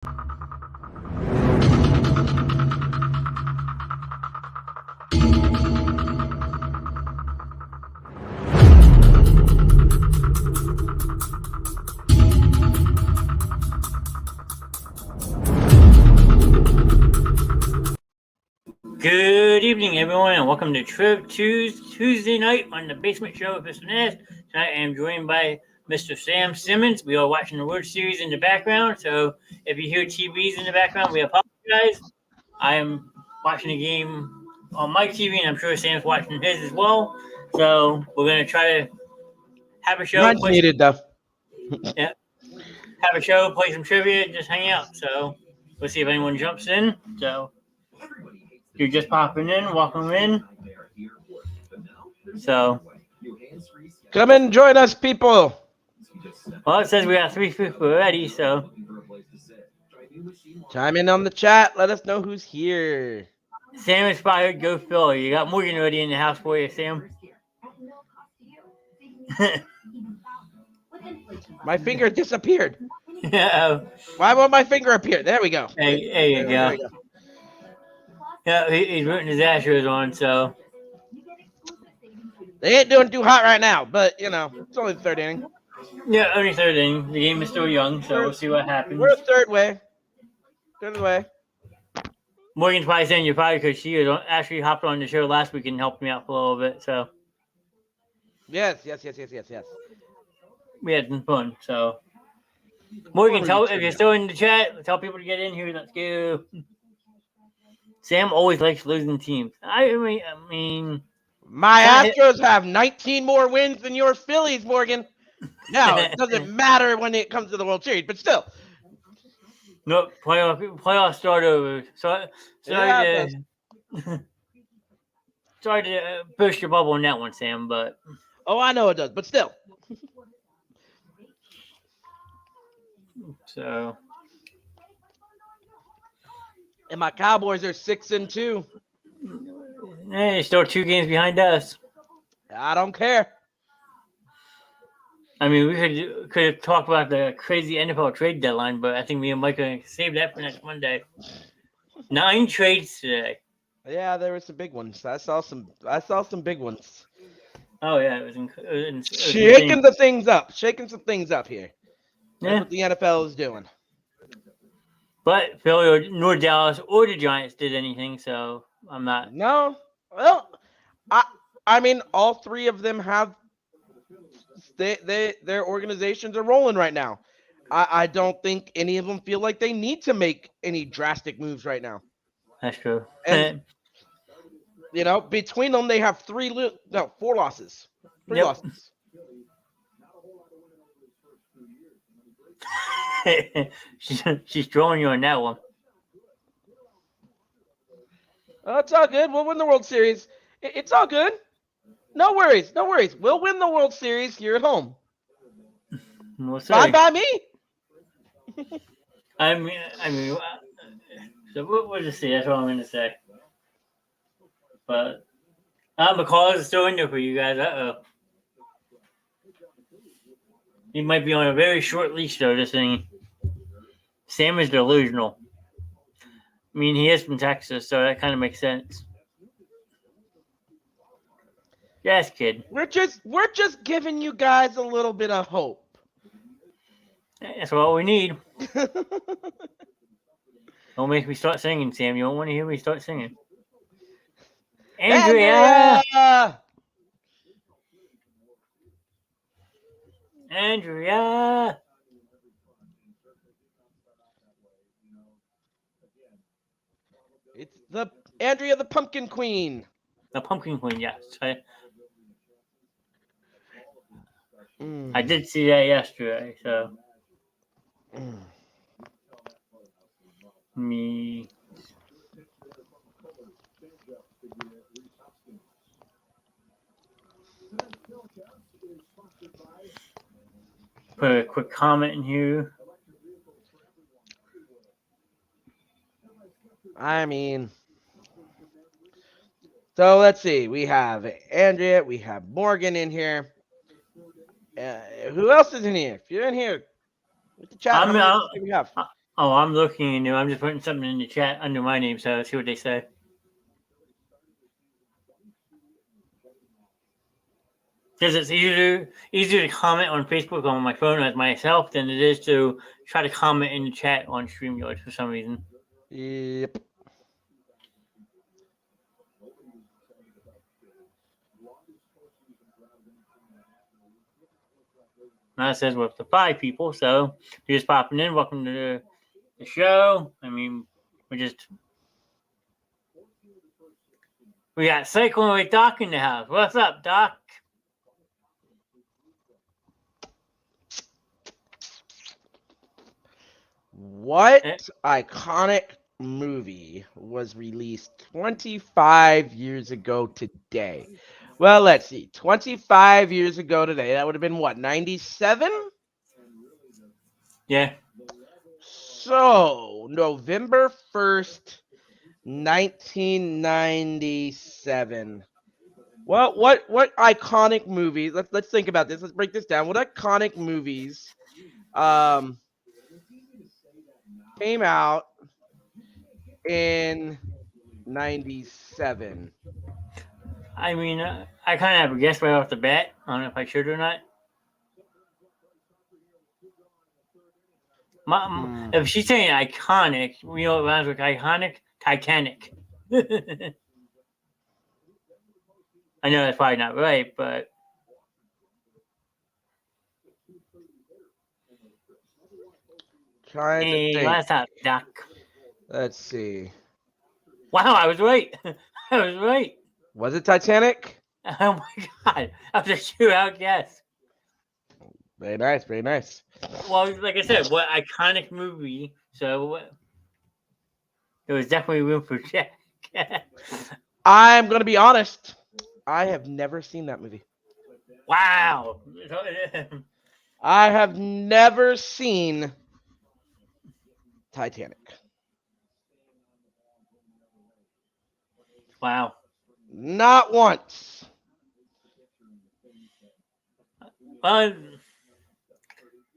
Good evening, everyone, and welcome to TrivTues Tuesday night on the Basement Show with Mr. Nash. Tonight I am joined by Mr. Sam Simmons. We are watching the World Series in the background, so if you hear TVs in the background, we apologize. I am watching the game on my TV, and I'm sure Sam's watching his as well. So we're going to try to have a show. Mine's needed, though. Yeah, have a show, play some trivia, just hang out. So we'll see if anyone jumps in. So you're just popping in, welcome in. So Come and join us, people. Well, it says we got 3 people already, so Chime in on the chat. Let us know who's here. Sam inspired, go Phil. You got Morgan already in the house for you, Sam. My finger disappeared. Yeah. Why won't my finger appear? There we go. Hey, there you go. Yeah, he's rooting his Astros on, so. They ain't doing too hot right now, but, you know, it's only the third inning. Yeah, only third inning. The game is still young, so we'll see what happens. We're third way. Third way. Morgan's probably saying you're probably because she actually hopped on the show last week and helped me out for a little bit, so. Yes. We had some fun, so. Morgan, if you're still in the chat, tell people to get in here. Let's go. Sam always likes losing teams. I mean. My Astros have 19 more wins than your Phillies, Morgan. Now, it doesn't matter when it comes to the World Series, but still. No, playoff start over. Sorry to burst your bubble on that one, Sam, but. Oh, I know it does, but still. So. And my Cowboys are 6-2. Hey, still 2 games behind us. I don't care. I mean, we could have talked about the crazy NFL trade deadline, but I think me and Mike are going to save that for next Monday. 9 trades today. Yeah, there were some big ones. I saw some big ones. Oh yeah, it was shaking some things up here. That's what the NFL is doing. But Philly nor Dallas or the Giants did anything, so I'm not. No. Well, I mean, all 3 of them have their organizations are rolling right now. I don't think any of them feel like they need to make any drastic moves right now. That's true. And, you know, between them, they have 4 losses. 3 losses. She's throwing you on that one. Oh, it's all good. We'll win the World Series. It's all good. No worries. We'll win the World Series here at home. Fine by me. I mean, so we'll just see. That's what I'm going to say. But McCall is still in there for you guys. Uh-oh. He might be on a very short leash, though, this thing. Sam is delusional. I mean, he is from Texas, so that kind of makes sense. Yes, kid. We're just giving you guys a little bit of hope. That's all we need. Don't make me start singing, Sam. You don't want to hear me start singing. Andrea! It's the Andrea the Pumpkin Queen. The Pumpkin Queen, yes. I did see that yesterday, so. Me. Put a quick comment in here. I mean, so let's see. We have Andrea. We have Morgan in here. Who else is in here? If you're in here, with the chat, we have. Oh, I'm looking into. I'm just putting something in the chat under my name, so see what they say. Because it's easier to comment on Facebook on my phone as myself than it is to try to comment in the chat on StreamYard for some reason. Yep. Now it says we're up to 5 people, so if you're just popping in, welcome to the show. I mean, we got Cycloid Doc in the house. What's up, Doc? What iconic movie was released 25 years ago today? Well, let's see. 25 years ago today, that would have been what, 97? Yeah. So, November 1st, 1997. Well, what iconic movies? Let's think about this. Let's break this down. What iconic movies came out in 97? I mean, I kind of have a guess right off the bat. I don't know if I should or not. If she's saying iconic, you know what rhymes with iconic? Titanic. I know that's probably not right, but Trying to think. What's up, Doc? Let's see. Wow, I was right. I was right. Was it Titanic? Oh my god, after a shootout guess. Very nice, very nice. Well, like I said, what iconic movie? So there was definitely room for Jack. I'm gonna be honest. I have never seen that movie. Wow. I have never seen Titanic. Wow. Not once. Well,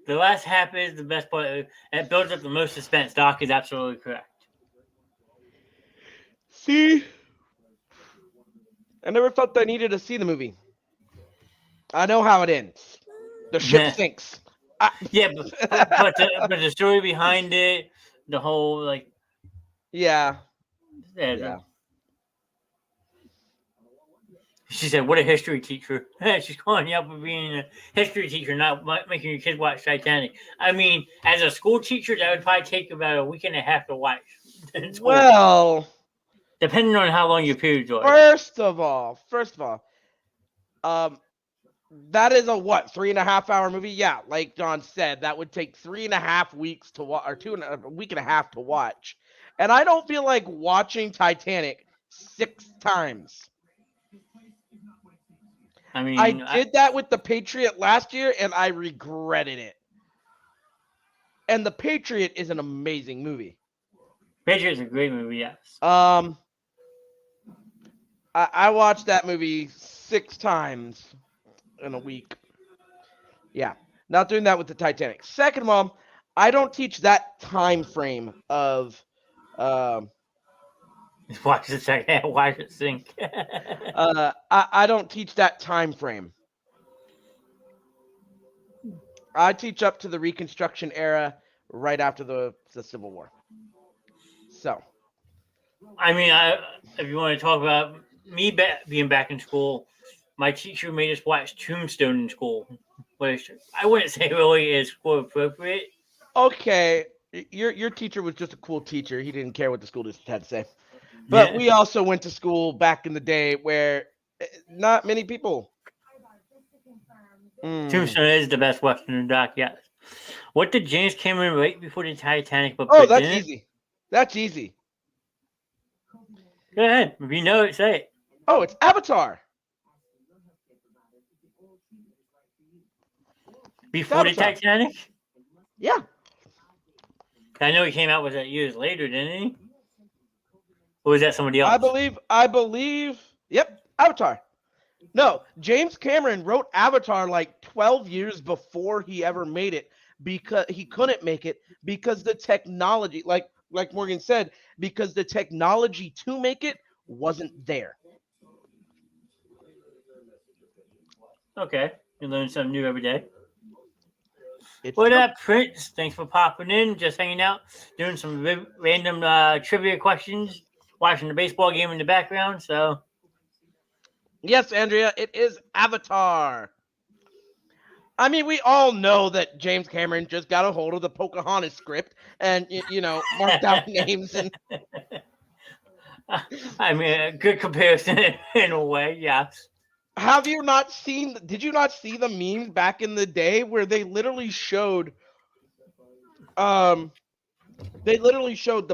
the last half is the best part. It builds up the most suspense. Doc is absolutely correct. See? I never felt I needed to see the movie. I know how it ends. The ship sinks. Yeah, but the story behind it, the whole, like... Yeah. She said, what a history teacher. She's calling you up for being a history teacher, not making your kids watch Titanic. I mean, as a school teacher, that would probably take about a week and a half to watch. Well... Depending on how long your periods are. First of all, that is a 3.5 hour movie? Yeah, like John said, that would take 3.5 weeks to watch, or a week and a half to watch. And I don't feel like watching Titanic 6 times. I mean, I did that with The Patriot last year, and I regretted it. And The Patriot is an amazing movie. Patriot's a great movie, yes. I watched that movie 6 times in a week. Yeah, not doing that with the Titanic. Second of all, I don't teach that time frame of watch it sink. I don't teach that time frame. I teach up to the Reconstruction era, right after the Civil War. So, I mean, if you want to talk about me being back in school, my teacher made us watch Tombstone in school, which I wouldn't say really is school appropriate. Okay, your teacher was just a cool teacher. He didn't care what the school district had to say. But we also went to school back in the day where not many people. Tombstone is the best Western doc, yes. What did James Cameron write before the Titanic? That's easy. That's easy. Go ahead. If you know it, say it. Oh, it's Avatar. Before the Titanic? Yeah. I know he came out with that years later, didn't he? Or was that somebody else? I believe. Yep, Avatar. No, James Cameron wrote Avatar like 12 years before he ever made it. because he couldn't make it because the technology, like Morgan said, because the technology to make it wasn't there. Okay, you learn something new every day. It's What true. up, Prince? Thanks for popping in. Just hanging out, doing some random trivia questions, watching the baseball game in the background. So, Yes, Andrea, it is Avatar. I mean, we all know that James Cameron just got a hold of the Pocahontas script and marked out names. And I mean, a good comparison in a way. Yes. have you not seen? Did you not see the memes back in the day where they literally showed the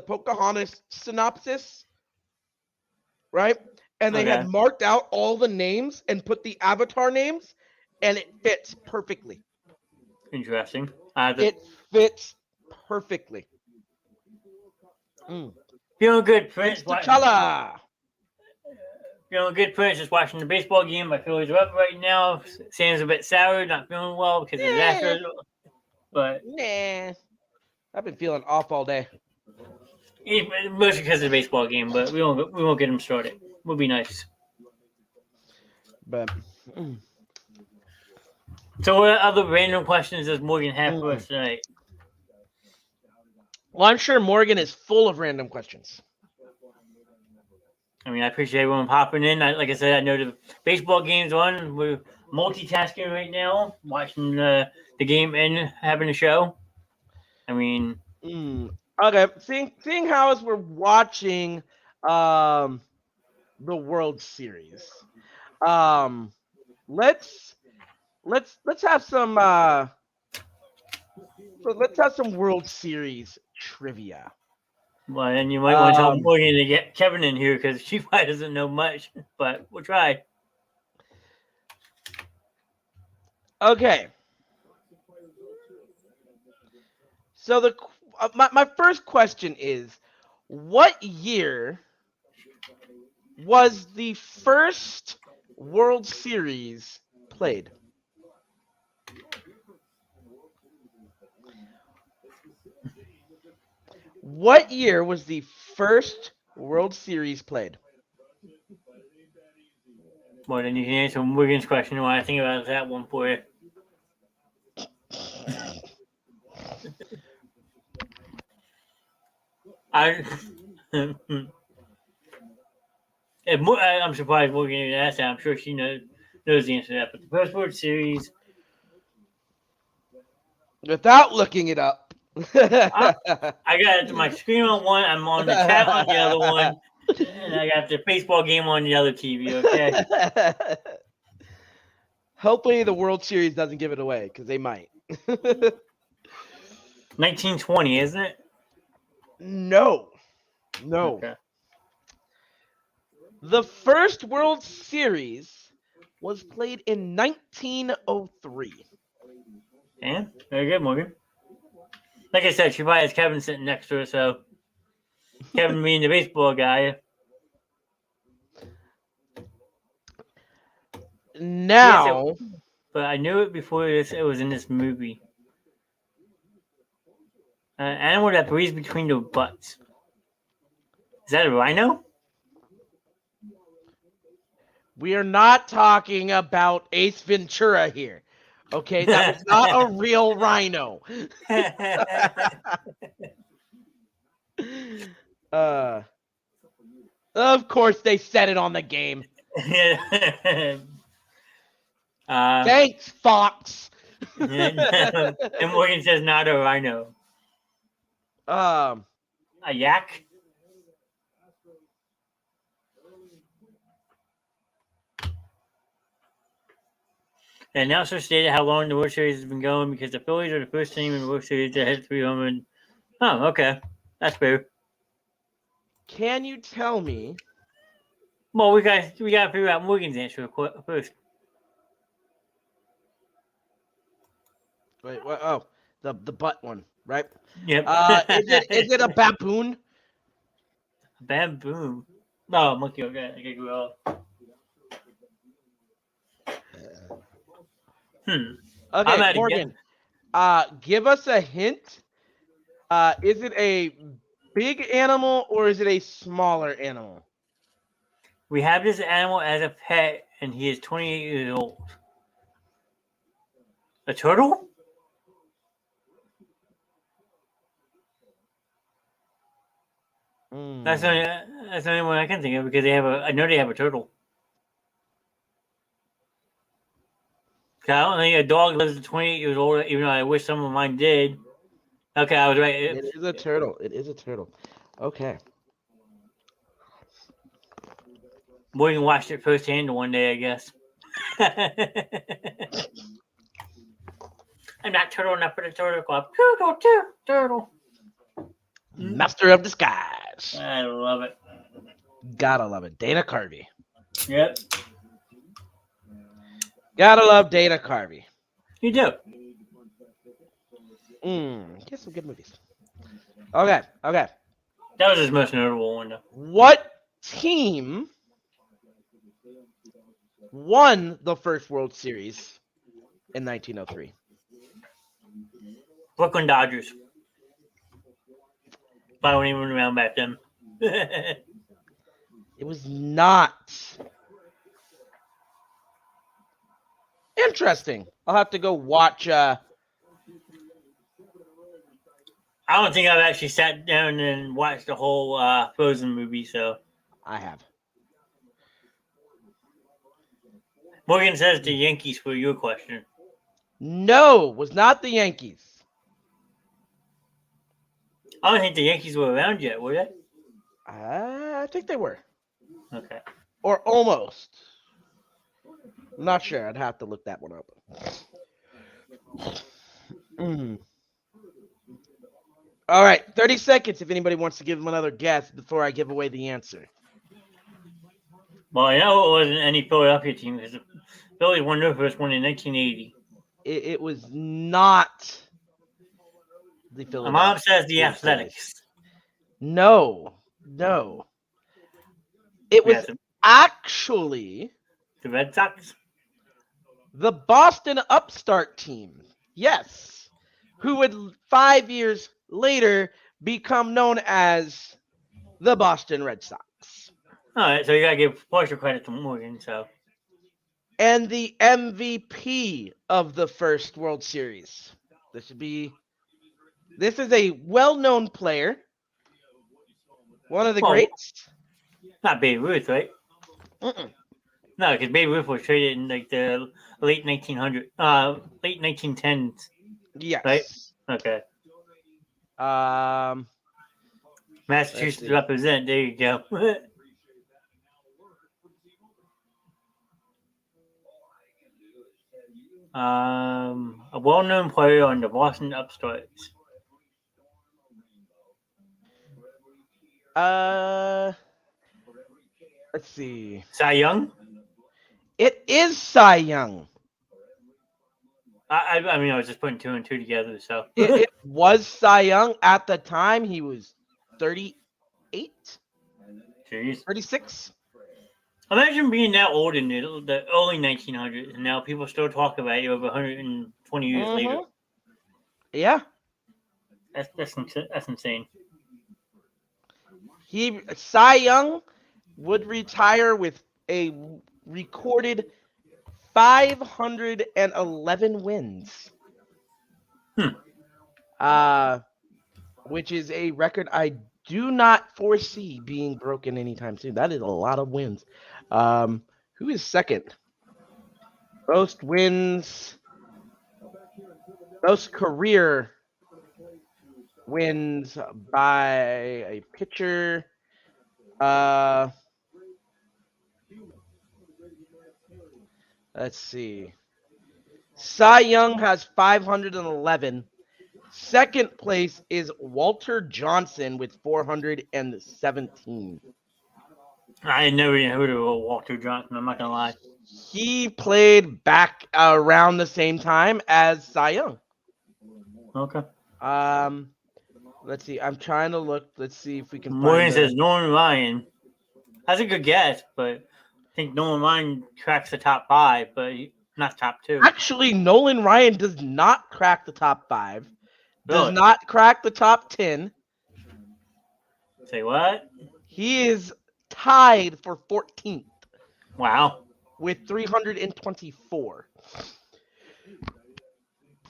Pocahontas synopsis, right? And they had Okay. marked out all the names and put the Avatar names, and it fits perfectly. Interesting. It fits perfectly. Feeling good, Thanks Prince. to Chala. Feeling good, Prince. Just watching the baseball game. My Phillies are up right now. Sam's a bit sour, not feeling well because of the Astros. But Nah. I've been feeling off all day. mostly because of the baseball game. But we won't get him started. We'll be nice. But So, what other random questions does Morgan have for us tonight? well, I'm sure Morgan is full of random questions. I mean, I appreciate everyone popping in. Like I said, I know the baseball game's on. We're multitasking right now, watching the game and having a show. I mean, Okay, seeing how as we're watching the World Series, let's have some World Series trivia. well, and you might want to tell Morgan to get Kevin in here because she probably doesn't know much, but we'll try. Okay. So my first question is, what year was the first World Series played? What year was the first World Series played? Well, then you can answer Morgan's question while I think about that one for you. I'm surprised Morgan even asked that. I'm sure she knows the answer to that. But the first World Series, Without looking it up. I got my screen on one. I'm on the chat on the other one, and I got the baseball game on the other TV. Okay. Hopefully, the World Series doesn't give it away because they might. 1920, isn't it? No. Okay. The first World Series was played in 1903. Yeah, very good, Morgan. Like I said, she probably has Kevin sitting next to her, so Kevin being the baseball guy. Now, Yes, but I knew it before this. It was in this movie. Animal that breathes between their butts. Is that a rhino? we are not talking about Ace Ventura here. Okay, that was not a real rhino. Of course, they said it on the game. Thanks, Fox. And Morgan says not a rhino. A yak? The announcer stated how long the World Series has been going because the Phillies are the first team in the World Series to hit 300. Oh, okay. That's fair. Can you tell me? Well, we got to figure out Morgan's answer first. Wait, what? Oh, the butt one, right? Yep. Is it a baboon? Baboon. No, monkey. Okay, I go off. Okay, Morgan. Give us a hint. Is it a big animal or is it a smaller animal? We have this animal as a pet, and he is 28 years old. A turtle? That's Mm. the only one I can think of because I know they have a turtle. I don't think a dog lives to 28 years old, even though I wish some of mine did. Okay, I was right. It is a turtle. It is a turtle. Okay. We can watch it firsthand one day, I guess. I'm not turtle enough for the turtle club. Turtle. Master of disguise. I love it. Gotta love it. Dana Carvey. Yep. Gotta love Dana Carvey. You do. Get some good movies. Okay. That was his most notable one, though. What team won the first World Series in 1903? Brooklyn Dodgers. I wasn't even around back then. It was not. Interesting. I'll have to go watch. I don't think I've actually sat down and watched the whole Frozen movie, so. I have. Morgan says the Yankees for your question. No, was not the Yankees. I don't think the Yankees were around yet, were they? I think they were. Okay. Or almost. I'm not sure. I'd have to look that one up. All right, 30 seconds if anybody wants to give them another guess before I give away the answer. Well, I know it wasn't any Philadelphia team because the Phillies won their first one in 1980. It was not the Philadelphia. My mom says the Athletics. No. It was actually the Red Sox. The Boston upstart team. Yes. Who would 5 years later become known as the Boston Red Sox. All right, so you got to give partial credit to Morgan, so. And the MVP of the first World Series. This is a well-known player. One of the greats. Not Babe Ruth, right? Mm-mm. No, because Babe Ruth was traded in like the late 1910s. Yes. Right? Okay. Massachusetts represent. There you go. A well-known player on the Boston upstarts. Let's see. Cy Young? It is Cy Young. I mean, I was just putting two and two together, so. it was Cy Young. At the time, he was 38? Jeez. 36? Imagine being that old in the early 1900s, and now people still talk about it over 120 years later. Yeah. That's insane. Cy Young would retire with a recorded 511 wins. Which is a record I do not foresee being broken anytime soon. That is a lot of wins. Who is second? Most wins. Most career wins by a pitcher. Let's see. Cy Young has 511. Second place is Walter Johnson with 417. I never even heard of Walter Johnson. I'm not gonna lie. He played back around the same time as Cy Young. Okay. Let's see. I'm trying to look. Let's see if we can Morgan says Nolan Ryan. That's a good guess, but I think Nolan Ryan cracks the top 5, but not top 2. Actually, Nolan Ryan does not crack the top 5. Does Really? not crack the top 10. Say what? He is tied for 14th Wow. with 324.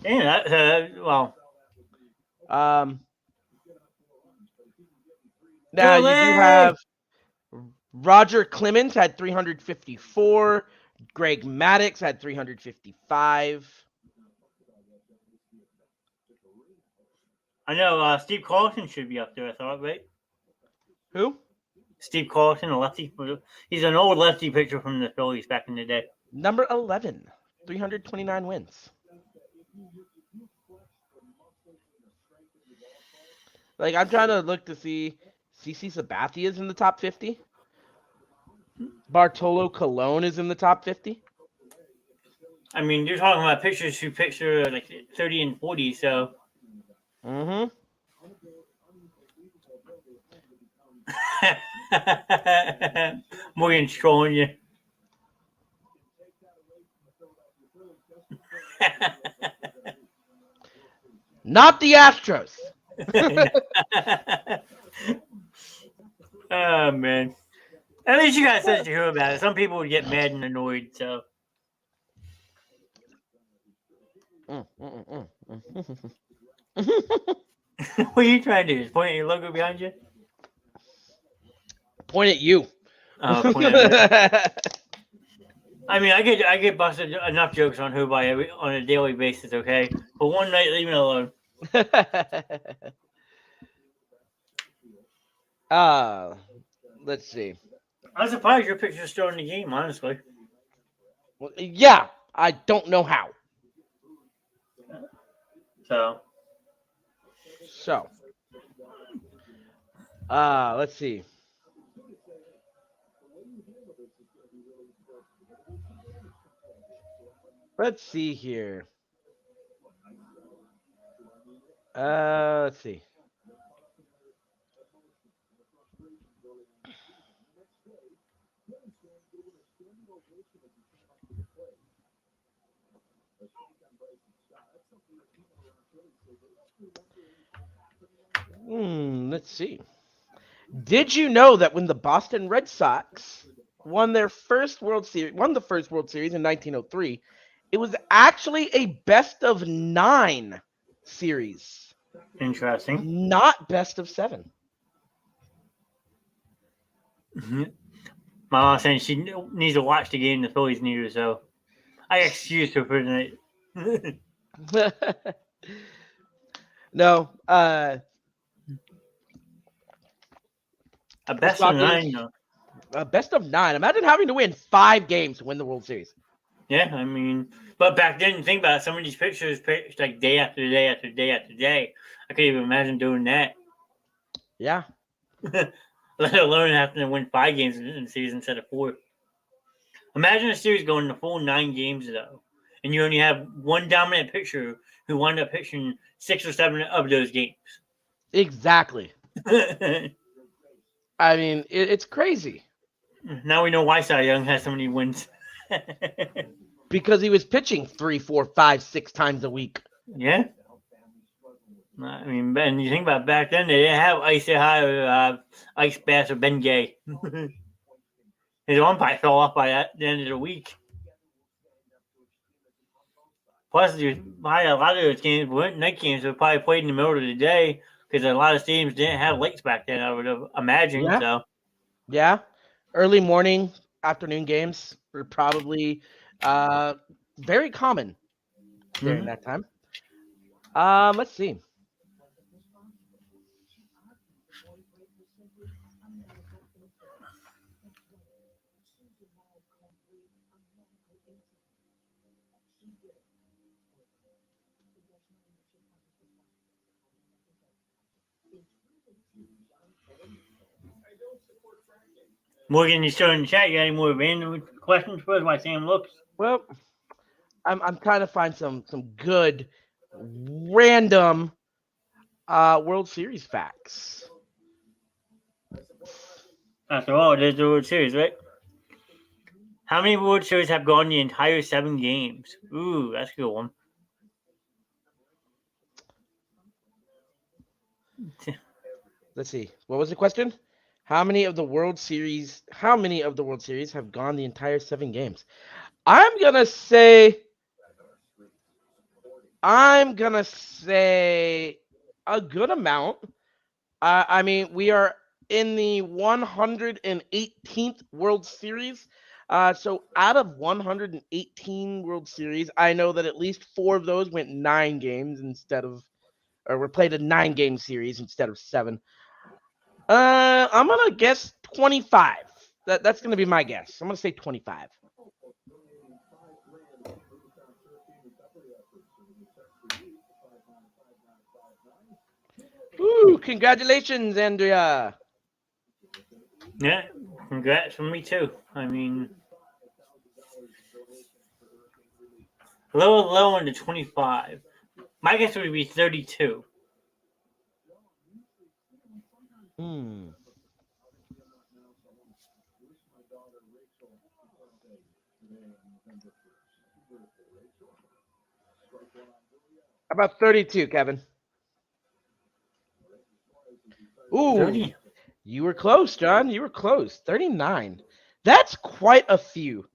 Yeah, well. Now you do have Billy! Roger Clemens had 354. Greg Maddux had 355. I know Steve Carlson should be up there, I thought, right? Who? Steve Carlson, a lefty. He's an old lefty pitcher from the Phillies back in the day. Number 11, 329 wins. Like, I'm trying to look to see CC Sabathia is in the top 50. Bartolo Colon is in the top 50. I mean, you're talking about pitchers who picture like 30 and 40, so. Mm-hmm. Morgan's trolling you. Not the Astros. Oh, man. At least you got a sense of humor about it. Some people would get mad and annoyed, so. What are you trying to do? Just point at your logo behind you? Point at you. Oh, point at me. I mean, I get busted enough jokes on on a daily basis, okay? But one night, leave me alone. Let's see. I'm surprised your picture's still in the game, honestly. Well, yeah, I don't know how. So, let's see. Let's see here. Let's see. Let's see. Did you know that when the Boston Red Sox won the first World Series in 1903, it was actually a best of 9 series? Interesting. Not best of 7. My mom saying she needs to watch the game the Phillies need her, so I excused her for the night. No, a best of 9, though. A best of 9. Imagine having to win 5 games to win the World Series. Yeah, I mean, but back then, think about it, some of these pictures like day after day after day after day. I couldn't even imagine doing that. Yeah. Let alone having to win 5 games in the season instead of 4. Imagine a series going the full 9 games, though, and you only have one dominant pitcher who wound up pitching 6 or 7 of those games. Exactly. I mean, it's crazy. Now we know why Cy Young has so many wins. Because he was pitching 3, 4, 5, 6 times a week. Yeah. I mean, and you think about back then, they didn't have Ice Bass or Ben Gay. His arm probably fell off by the end of the week. Plus, probably a lot of those games, night games, were probably played in the middle of the day because a lot of stadiums didn't have lights back then, I would have imagined. Yeah. So. Yeah. Early morning, afternoon games were probably very common during that time. Let's see. Morgan, you still in the chat? You got any more random questions for us while Sam looks? Well, I'm trying to find some good random World Series facts. After all, it is the World Series, right? How many World Series have gone the entire 7 games? Ooh, that's a good one. Let's see. What was the question? How many of the World Series have gone the entire 7 games? I'm gonna say a good amount. I mean, we are in the 118th World Series. So out of 118 World Series, I know that at least 4 of those went 9 games or were played a 9-game series instead of 7. I'm gonna guess 25. That's gonna be my guess. I'm gonna say 25. Ooh, congratulations, Andrea. Yeah, congrats from me too. I mean, a little low on the 25. My guess would be 32. Hmm. About 32, Kevin. Ooh, 30. you were close, John. You were close. 39. That's quite a few.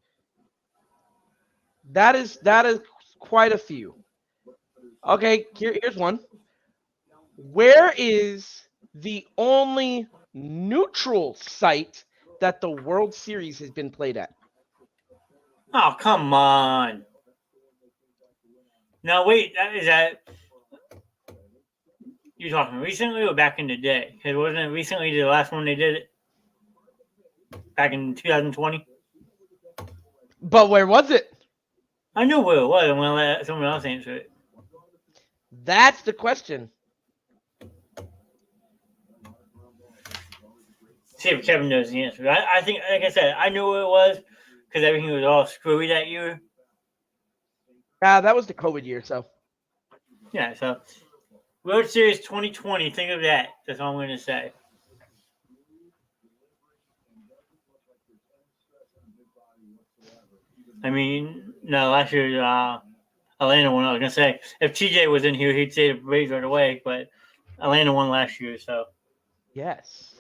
That is quite a few. Okay, here's one. Where is the only neutral site that the World Series has been played at? Oh, come on. Now, wait, is that. You talking recently or back in the day? Because wasn't it recently the last one they did it? Back in 2020? But where was it? I knew where it was. I'm going to let someone else answer it. That's the question. See if Kevin knows the answer. I think, like I said, I knew where it was because everything was all screwy that year. That was the COVID year, so. Yeah, so World Series 2020, think of that. That's all I'm going to say. I mean, no, last year, Atlanta won. I was going to say, if TJ was in here, he'd say the Braves right away, but Atlanta won last year, so. Yes.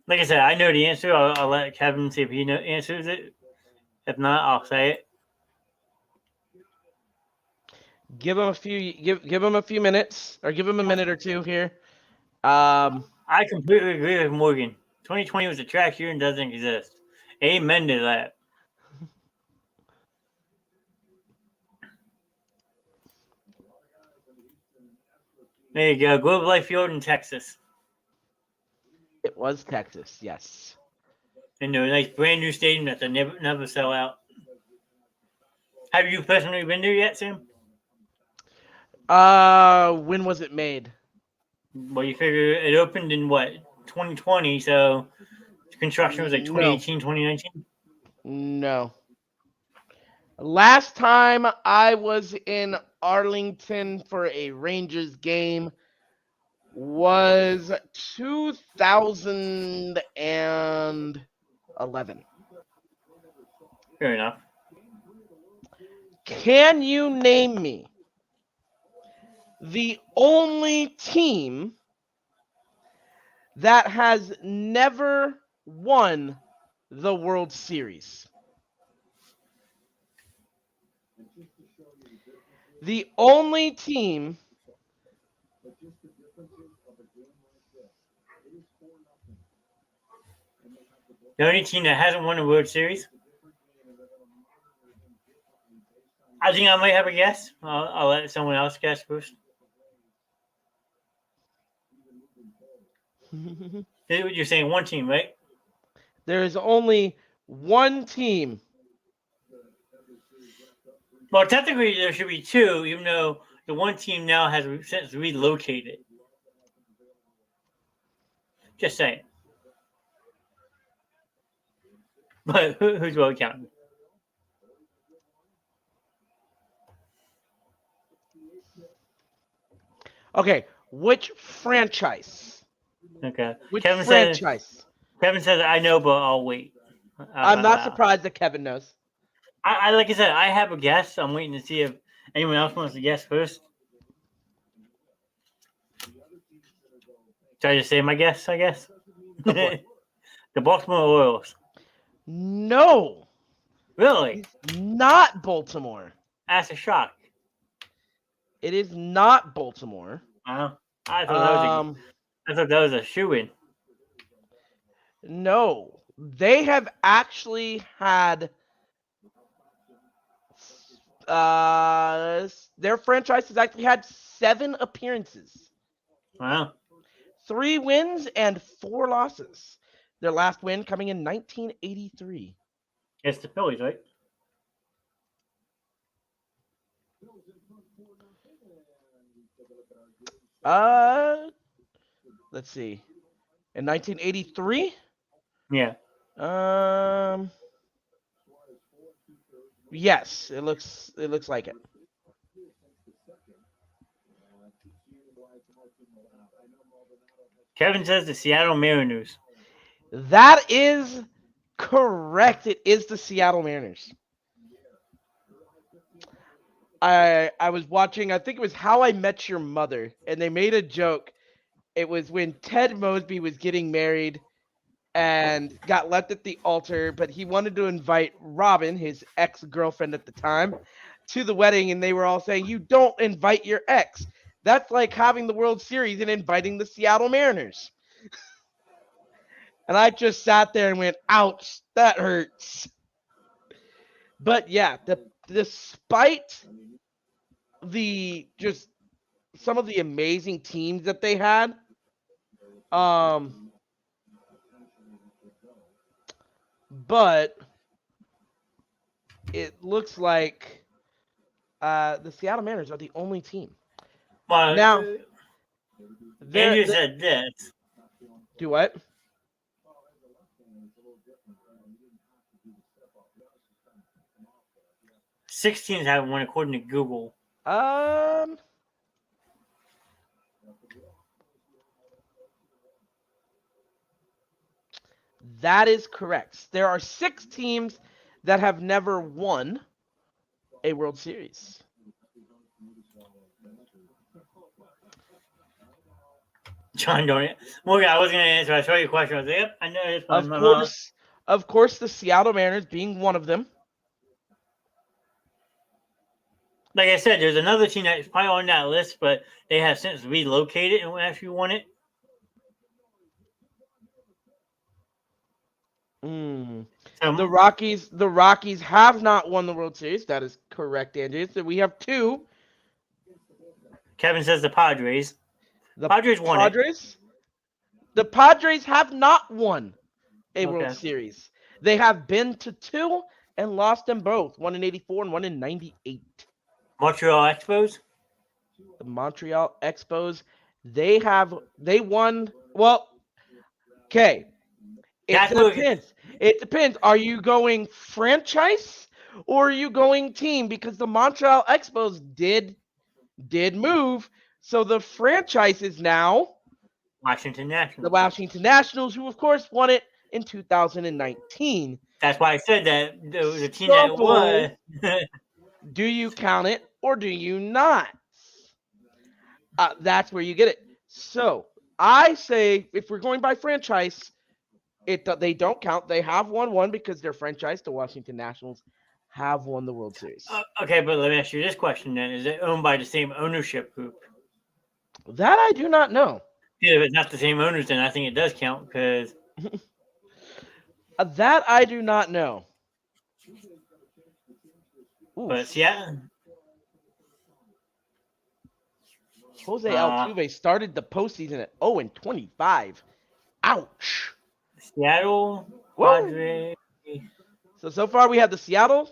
Like I said, I know the answer. I'll let Kevin see if he answers it. If not, I'll say it. Give him a few minutes, or give him a minute or two here. I completely agree with Morgan. 2020 was a trash year and doesn't exist. Amen to that. There you go. Globe Life Field in Texas. It was Texas, yes. And a nice brand new stadium that they never sell out. Have you personally been there yet, Sam? When was it made? Well, you figure it opened in what, 2020, so construction was like 2018, 2019? No. Last time I was in Arlington for a Rangers game was 2011. Fair enough. Can you name me the only team that has never won the World Series? The only team The only team that hasn't won a World Series? I think I might have a guess. I'll let someone else guess first. You're saying one team, right? There is only one team. Well, technically there should be two, even though the one team now has since relocated. Just saying. But who's really counting? Okay, which franchise? Okay. Which Kevin franchise? says I know, but I'll wait. How I'm about not that? surprised that Kevin knows. I like I said, I have a guess. I'm waiting to see if anyone else wants to guess first. Should I just say my guess? I guess. Go for it. The Baltimore Orioles. No, Really? it's not Baltimore. That's a shock. It is not Baltimore. Wow. I thought that was a shoe in. No, they have actually had their franchise has actually had 7 appearances, Wow. 3 wins and 4 losses. Their last win coming in 1983. It's the Phillies, right? Let's see. In 1983? Yeah. Yes, it looks like it. Kevin says the Seattle Mariners. That is correct. It is the Seattle Mariners. I was watching, I think it was How I Met Your Mother, and they made a joke. It was when Ted Mosby was getting married and got left at the altar, but he wanted to invite Robin, his ex-girlfriend at the time, to the wedding, and they were all saying, "You don't invite your ex. That's like having the World Series and inviting the Seattle Mariners." And I just sat there and went, "Ouch, that hurts." But yeah, despite the just some of the amazing teams that they had, but it looks like the Seattle Mariners are the only team. Well, Now, Andrew said this. Do what? Six teams have one according to Google. That is correct. There are 6 teams that have never won a World Series. John, don't. Well, I was going to answer. I saw your question. I was like, yep, I know this one. Of course, the Seattle Mariners being one of them. Like I said, there's another team that's probably on that list, but they have since relocated and actually won it. The Rockies have not won the World Series. That is correct, Andrew. So we have 2. Kevin says the Padres. The Padres won it. The Padres have not won a World Series. They have been to 2 and lost them both. One in 84 and one in 98. Montreal Expos? The Montreal Expos. They won. Well, okay. It depends. It depends. Are you going franchise or are you going team? Because the Montreal Expos did move. So the franchise is now Washington Nationals. The Washington Nationals, who of course won it in 2019. That's why I said that the team that won. Do you count it or do you not? That's where you get it. So I say if we're going by franchise, they don't count. They have won one because their franchise, the Washington Nationals, have won the World Series. Okay, but let me ask you this question then. Is it owned by the same ownership group? That I do not know. Yeah, if it's not the same owners, then I think it does count because... that I do not know. Oof. But yeah. Jose Altuve started the postseason at 0-25. Ouch. Seattle, Padres. So far we have the Seattle,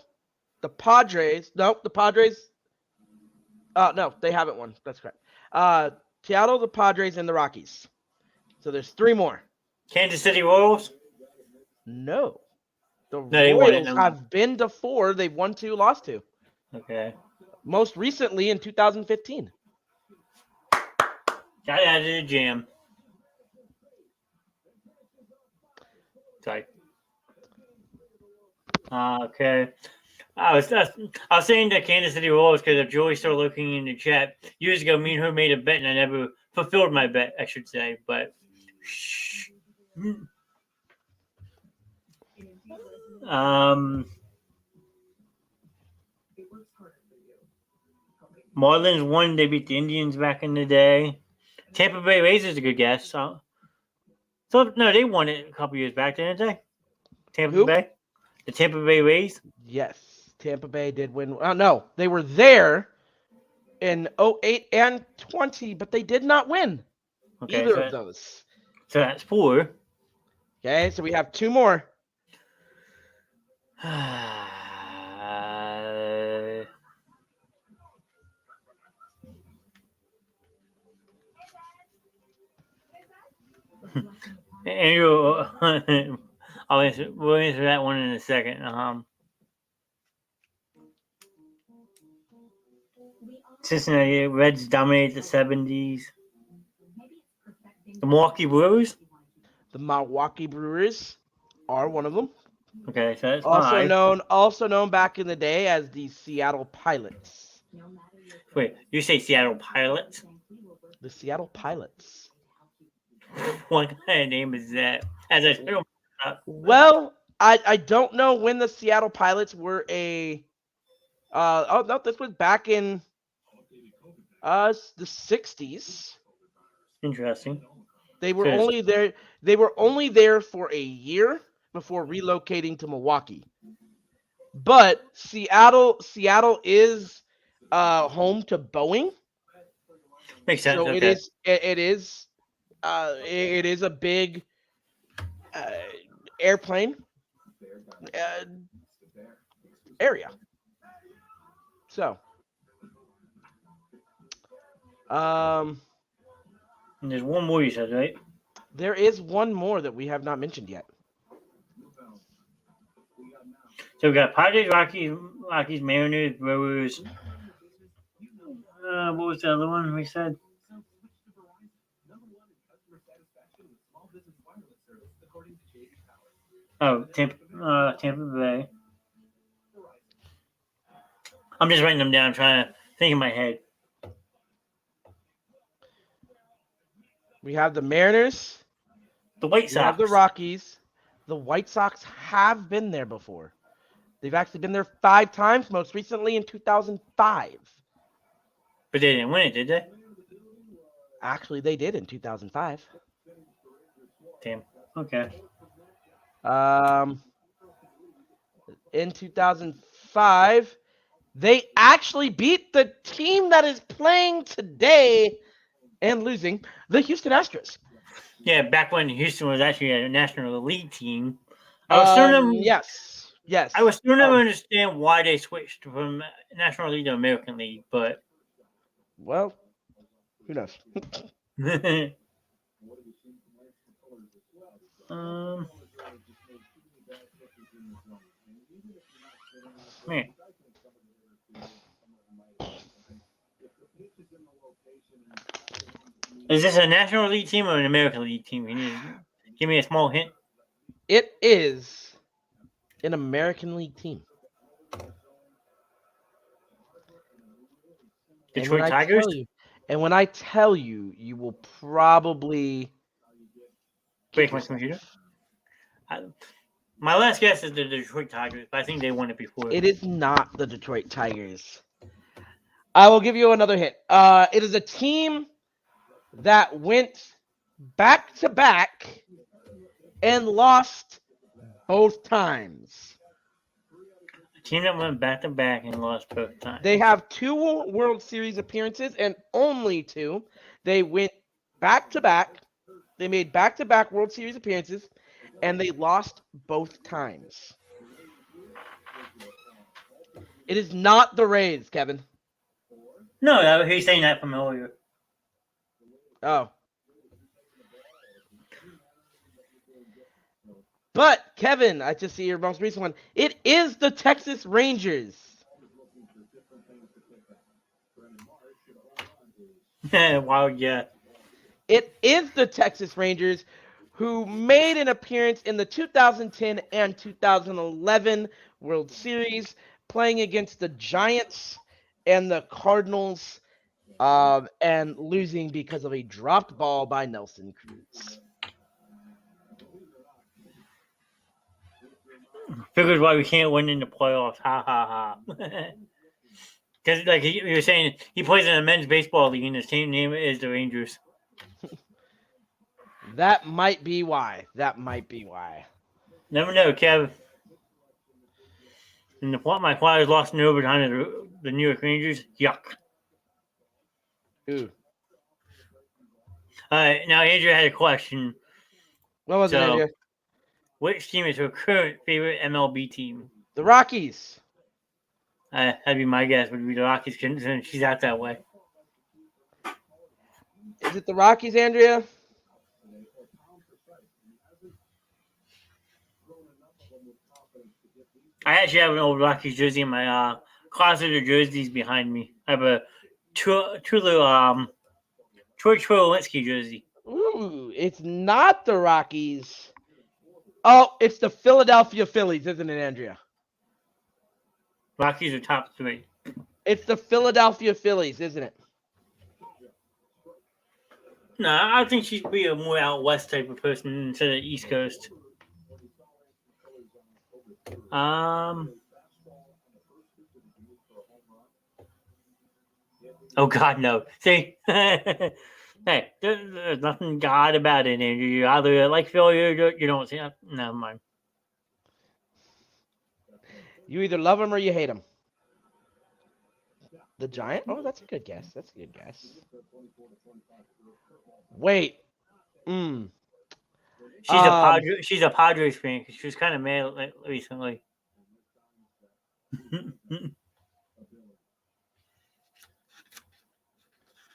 the Padres. Nope, the Padres. No, they haven't won. That's correct. Seattle, the Padres, and the Rockies. So there's 3 more. Kansas City Royals? No. The Royals have been to 4. They've won 2, lost 2. Okay. Most recently in 2015. Got out of the gym. Sorry. Okay. I was saying that Kansas City Royals because if Joey's still looking in the chat, years ago, me and her made a bet and I never fulfilled my bet, I should say. But shh. Marlins won. They beat the Indians back in the day. Tampa Bay Rays is a good guess. So no, they won it a couple years back, didn't they? Tampa Who? Bay, the Tampa Bay Rays. Yes, Tampa Bay did win. No, they were there in 08 and 20, but they did not win either of those. So that's 4. Okay, so we have 2 more. Andrew, we'll answer that one in a second. Cincinnati Reds dominated the 70s. The Milwaukee Brewers. The Milwaukee Brewers are one of them. Okay, so that's also known back in the day as the Seattle Pilots. Wait, you say Seattle Pilots? The Seattle Pilots. What kind of name is that? Well, I don't know when the Seattle Pilots were a. No, this was back in the 60s. Interesting. They were only there. They were only there for a year before relocating to Milwaukee. But Seattle is home to Boeing. Makes sense. So okay. it is a big airplane area. So and there's one more you said, right? There is one more that we have not mentioned yet. So we got Padres, Rockies, Mariners, Brewers. What was the other one we said? Oh, Tampa Bay. I'm just writing them down, trying to think in my head. We have the Mariners. The White Sox. We have the Rockies. The White Sox have been there before. They've actually been there 5 times, most recently in 2005. But they didn't win it, did they? Actually, they did in 2005. Damn. Okay. In 2005, they actually beat the team that is playing today and losing, the Houston Astros. Yeah, back when Houston was actually a National League team. Yes. I was still never understand why they switched from National League to American League, but well, who knows? Man. Is this a National League team or an American League team? Can you give me a small hint? It is an American League team. Detroit Tigers? And when I tell you, you will probably break my computer. My last guess is the Detroit Tigers, but I think they won it before. It is not the Detroit Tigers. I will give you another hint. It is a team that went back-to-back and lost both times. A team that went back-to-back and lost both times. They have 2 World Series appearances and only 2. They went back-to-back. They made back-to-back World Series appearances, and they lost both times. It is not the Rays, Kevin. No, he's saying that from earlier. Oh. But, Kevin, I just see your most recent one. It is the Texas Rangers. Wow, yeah. It is the Texas Rangers, who made an appearance in the 2010 and 2011 World Series, playing against the Giants and the Cardinals, and losing because of a dropped ball by Nelson Cruz. Figures why we can't win in the playoffs. Ha ha ha. Because, like you were saying, he plays in a men's baseball league, and his team name is the Rangers. That might be why. That might be why. Never know, Kev. And my Flyers lost in overtime to the New York Rangers. Yuck. Ooh. All right, now Andrea had a question. What was it, Andrea? Which team is her current favorite MLB team? The Rockies. That'd be my guess. Would be the Rockies, since she's out that way. Is it the Rockies, Andrea? I actually have an old Rockies jersey in my closet of jerseys behind me. I have a Troy Tulowitzki jersey. Ooh, it's not the Rockies. Oh, it's the Philadelphia Phillies, isn't it, Andrea? Rockies are top 3. It's the Philadelphia Phillies, isn't it? No, I think she'd be a more out west type of person instead of East Coast. Oh God, no. See, hey, there's nothing God about it, Andrew. You either like Philly or you don't see. Never mind. You either love them or you hate them. The Giant? Oh, that's a good guess. That's a good guess. Wait. She's a Padres fan because she was kind of mad recently.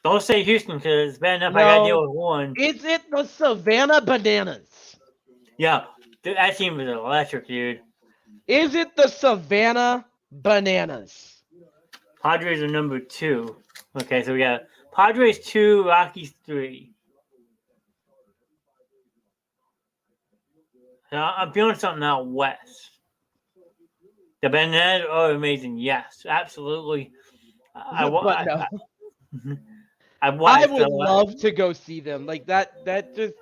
Don't say Houston because it's bad enough I got to deal with one. Is it the Savannah Bananas? Yeah, that team was electric, dude. Is it the Savannah Bananas? Padres are number 2. Okay, so we got Padres 2, Rockies 3. Now, I'm feeling something out west. The Bananas are amazing. Yes, absolutely. I would love to go see them. Like that just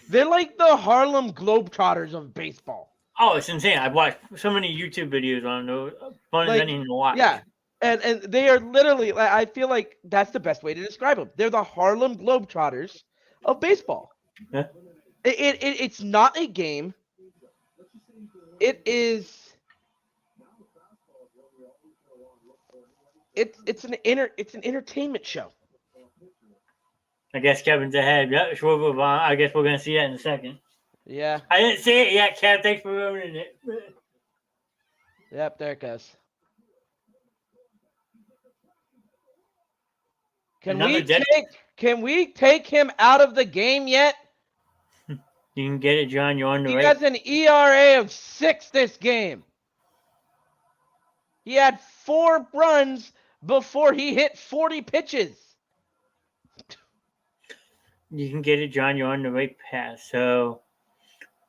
they're like the Harlem Globetrotters of baseball. Oh, it's insane. I've watched so many YouTube videos on those. Fun as anything to watch. Yeah. And they are literally, I feel like that's the best way to describe them. They're the Harlem Globetrotters of baseball. Yeah. It's not a game. It is. It's an entertainment show. I guess Kevin's ahead. Yeah, sure. I guess we're gonna see that in a second. Yeah. I didn't see it yet, Kev. Thanks for ruining it. Yep, there it goes. Can we take him out of the game yet? You can get it, John. You're on the right. He has an ERA of 6 this game. He had 4 runs before he hit 40 pitches. You can get it, John. You're on the right path. So,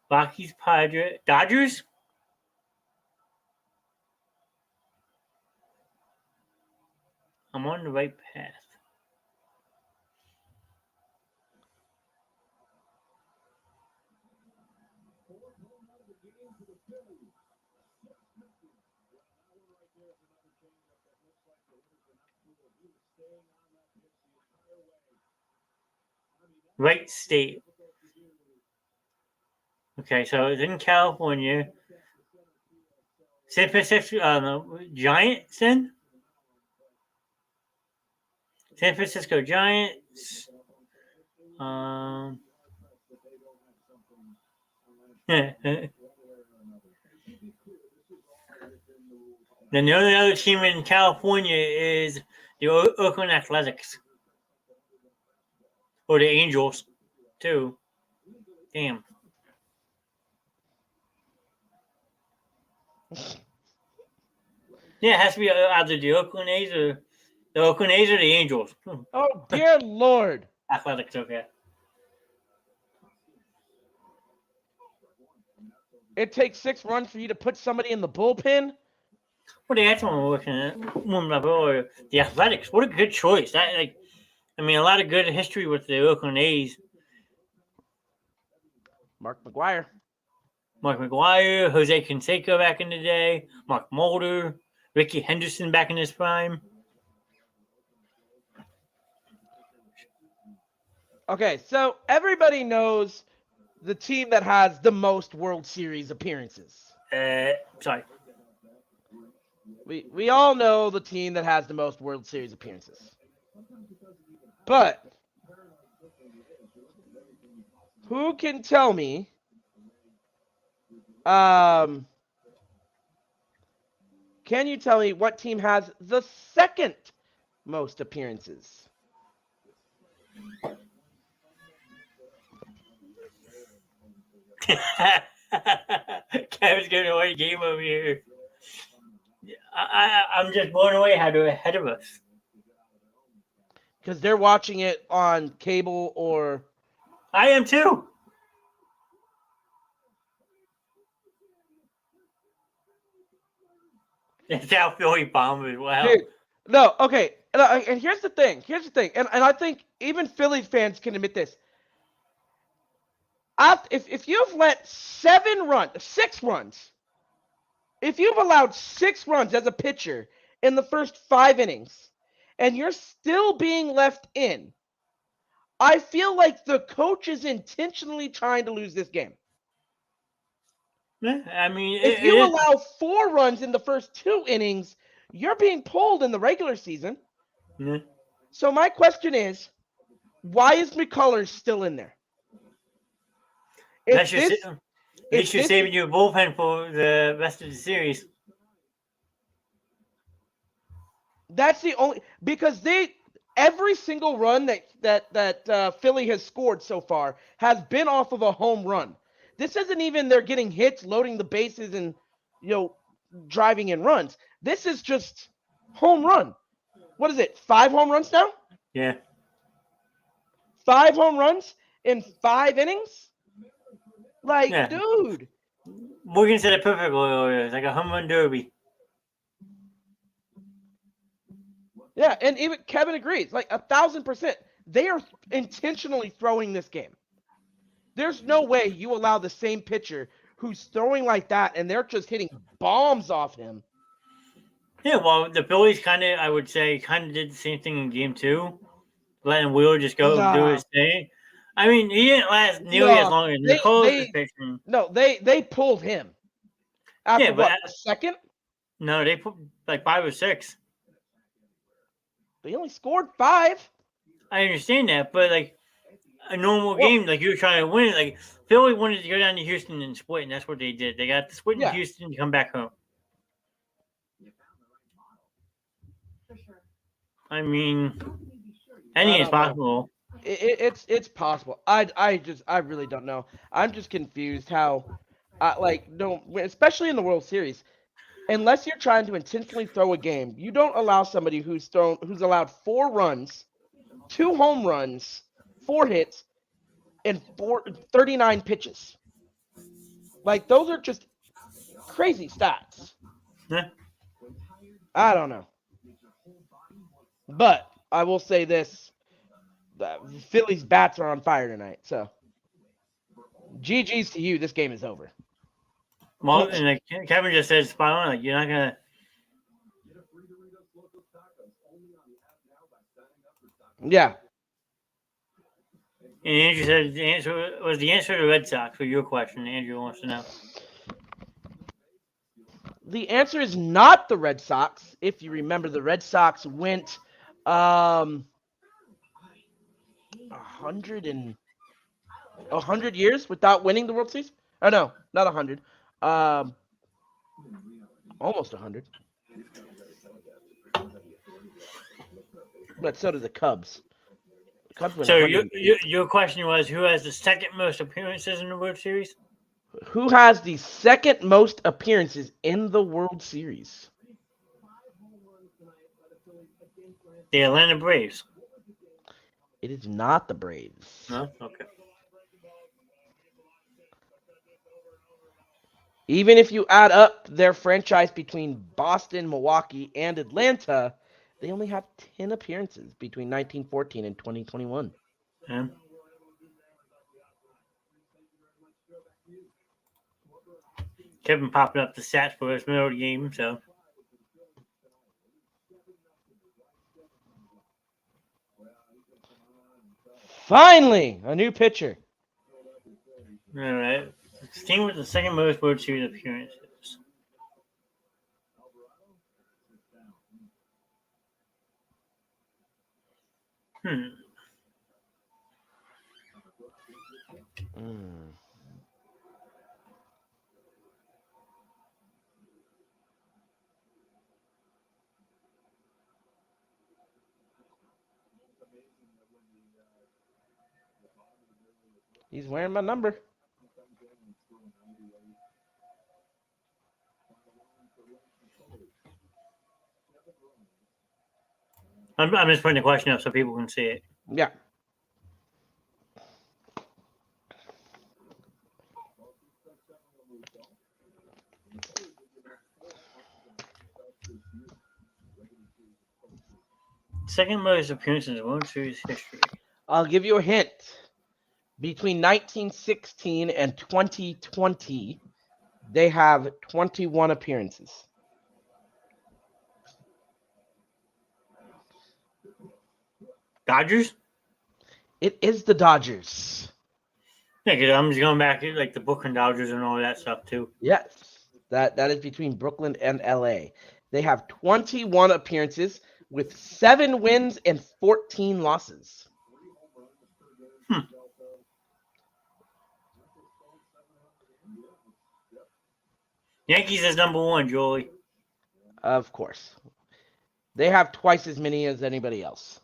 Rockies, Padres, Dodgers. I'm on the right path. Right state. Okay, so it's in California. San Francisco, Giants then? San Francisco Giants. Then the only other team in California is the Oakland Athletics. Or the Angels, too. Damn. Yeah, it has to be either the Oakland A's or the Angels. Oh, dear Lord. Athletics, okay. it takes 6 runs for you to put somebody in the bullpen. Well, that's what we're looking at. Warming up earlier. The Athletics. What a good choice. A lot of good history with the Oakland A's. Mark McGwire, Jose Canseco back in the day, Mark Mulder, Ricky Henderson back in his prime. Okay, so everybody knows the team that has the most World Series appearances. Sorry. We all know the team that has the most World Series appearances. But who can tell me can you tell me what team has the second most appearances? Kevin's giving away a game over here. I'm just blown away how they're ahead of us. Because they're watching it on cable or... I am too. It's how Philly bombers. Wow. Dude, no, okay. And here's the thing. And I think even Philly fans can admit this. If you've let 6 runs, if you've allowed 6 runs as a pitcher in the first 5 innings, and you're still being left in, I feel like the coach is intentionally trying to lose this game. I mean, if you allow 4 runs in the first 2 innings, you're being pulled in the regular season. Yeah. So my question is, why is McCullers still in there? At least you're saving your bullpen for the rest of the series. That's the only, because every single run that Philly has scored so far has been off of a home run. This isn't even they're getting hits, loading the bases, and driving in runs. This is just home run. What is it? 5 home runs now? Yeah. 5 home runs in 5 innings? Like, yeah. Dude. Morgan said it perfectly earlier. It's like a home run derby. Yeah, and even Kevin agrees. Like 1,000%. They are intentionally throwing this game. There's no way you allow the same pitcher who's throwing like that and they're just hitting bombs off him. Yeah, well, the Phillies I would say, did the same thing in game 2. Letting Wheeler just go do his thing. I mean, he didn't last nearly as long as McCullers was pitching. No, they pulled him. After a second? No, they put like 5 or 6. They only scored 5. I understand that, but like a normal game, like you were trying to win, like Philly wanted to go down to Houston and split, and that's what they did. They got the split in Houston to come back home. I mean, anything is possible. It's possible. I really don't know. I'm just confused how, especially in the World Series, unless you're trying to intentionally throw a game, you don't allow somebody who's allowed 4 runs, 2 home runs, 4 hits, and 39 pitches. Like, those are just crazy stats. Yeah. I don't know. But I will say this. Philly's bats are on fire tonight, so GG's to you. This game is over. Well, and like Kevin just said, spot on. Like, you're not gonna. Yeah. And Andrew said the answer was the Red Sox for your question. Andrew wants to know. The answer is not the Red Sox. If you remember, the Red Sox went 100 years without winning the World Series. Oh no, not 100. Almost 100. But so did the Cubs. The Cubs went. So your question was, who has the second most appearances in the World Series? Who has the second most appearances in the World Series? The Atlanta Braves. It is not the Braves. No? Okay. Even if you add up their franchise between Boston, Milwaukee, and Atlanta, they only have 10 appearances between 1914 and 2021. Yeah. Kevin popping up the stats for us middle of the game, so. Finally, a new pitcher. All right. This team with the second most World Series appearances. Hmm. Mm. He's wearing my number. I'm just putting the question up so people can see it. Yeah. Second most appearances in World Series history. I'll give you a hint. Between 1916 and 2020, they have 21 appearances. Dodgers? It is the Dodgers. Yeah, because I'm just going back to like the Brooklyn Dodgers and all that stuff too. Yes. That is between Brooklyn and LA. They have 21 appearances with 7 wins and 14 losses. Yankees is number one, Joey. Of course. They have twice as many as anybody else.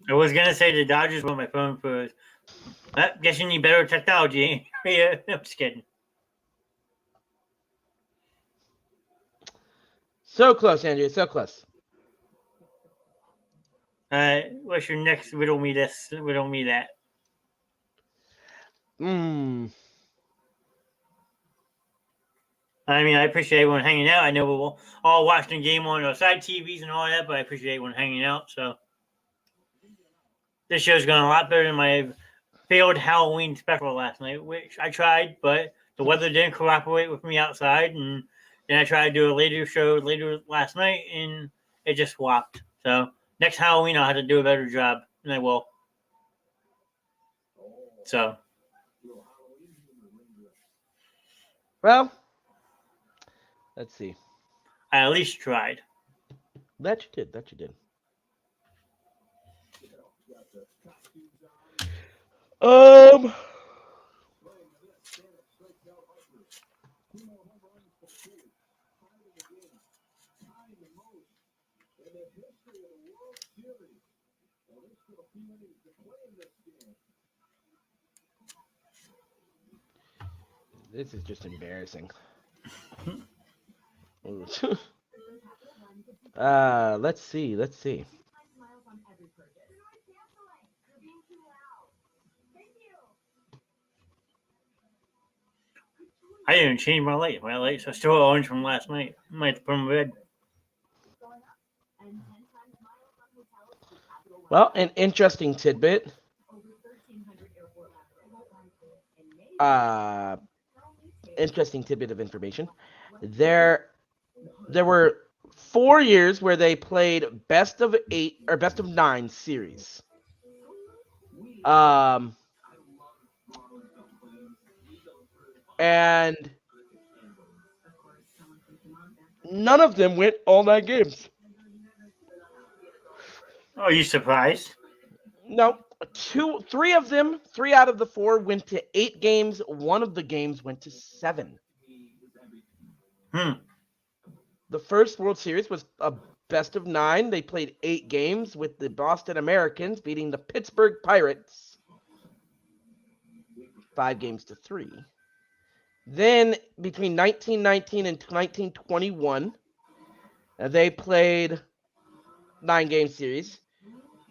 I was gonna say the Dodgers were my phone first. Guess you need better technology. Yeah, I'm just kidding. So close, Andrew. So close. What's your next riddle me this? Riddle me that. I mean, I appreciate everyone hanging out. I know we're all watching the game on our side TVs and all that, but I appreciate everyone hanging out. So this show's going a lot better than my failed Halloween special last night, which I tried, but the weather didn't cooperate with me outside. And then I tried to do a later show later last night, and it just swapped. So next Halloween, I'll have to do a better job, and I will. So. Well, let's see. I at least tried. That you did. That you did. This is just embarrassing. Let's see. Let's see. I didn't change my light. My lights are still orange from last night. I might have to put them red. Well, an interesting tidbit. Interesting tidbit of information. There were 4 years where they played best of 8 or best of 9 series. And none of them went all 9 games. Are you surprised? No, 3 of them, 3 out of the 4 went to 8 games. 1 of the games went to 7. The first World Series was a best of 9. They played 8 games with the Boston Americans beating the Pittsburgh Pirates 5-3. Then between 1919 and 1921, they played 9-game series.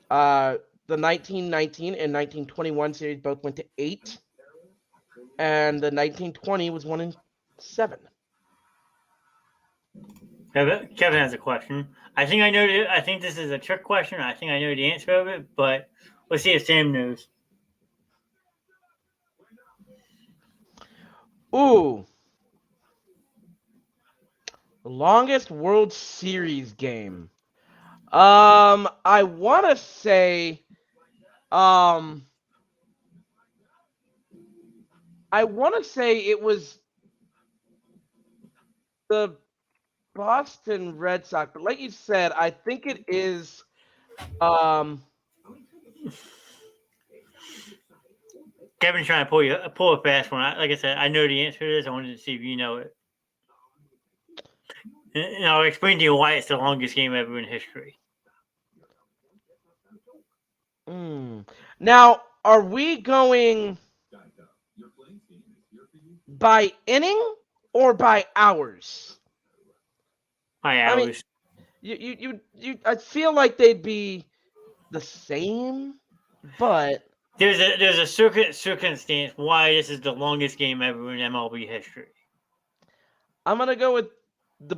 The 1919 and 1921 series both went to 8. And the 1920 was 1 7. Kevin has a question. I think I know. I think this is a trick question. I think I know the answer of it, but let's see if Sam knows. Ooh. Longest World Series game. I want to say, it was the Boston Red Sox, but like you said, I think it is, Kevin's trying to pull a fast one. Like I said, I know the answer to this. I wanted to see if you know it. And I'll explain to you why it's the longest game ever in history. Now, are we going by inning or by hours? By hours. I mean, I feel like they'd be the same, but there's a circumstance why this is the longest game ever in MLB history. I'm gonna go with the.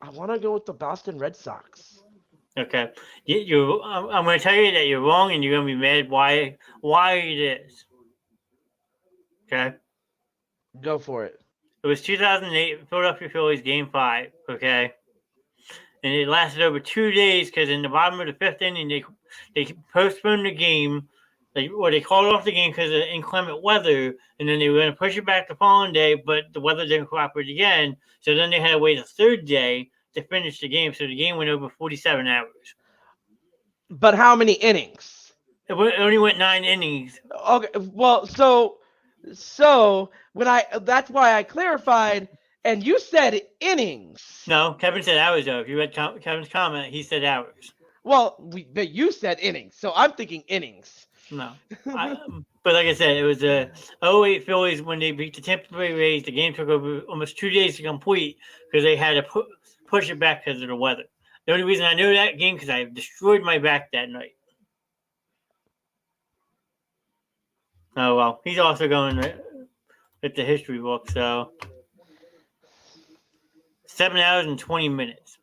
I want to go with the Boston Red Sox. Okay, I'm going to tell you that you're wrong, and you're going to be mad why it is. Okay. Go for it. It was 2008 Philadelphia Phillies Game 5. Okay. And it lasted over 2 days because in the bottom of the 5th inning, they postponed the game. They called off the game because of inclement weather, and then they were going to push it back the following day, but the weather didn't cooperate again. So then they had to wait a 3rd day to finish the game. So the game went over 47 hours. But how many innings? It only went 9 innings. Okay, well, so that's why I clarified, and you said innings. No, Kevin said hours though. If you read Kevin's comment, he said hours. Well, but you said innings, so I'm thinking innings. No, but like I said, it was the 08 Phillies when they beat the Tampa Bay Rays. The game took over almost 2 days to complete because they had to push it back because of the weather. The only reason I know that game because I destroyed my back that night. Oh well, he's also going with the history book. So 7 hours and 20 minutes.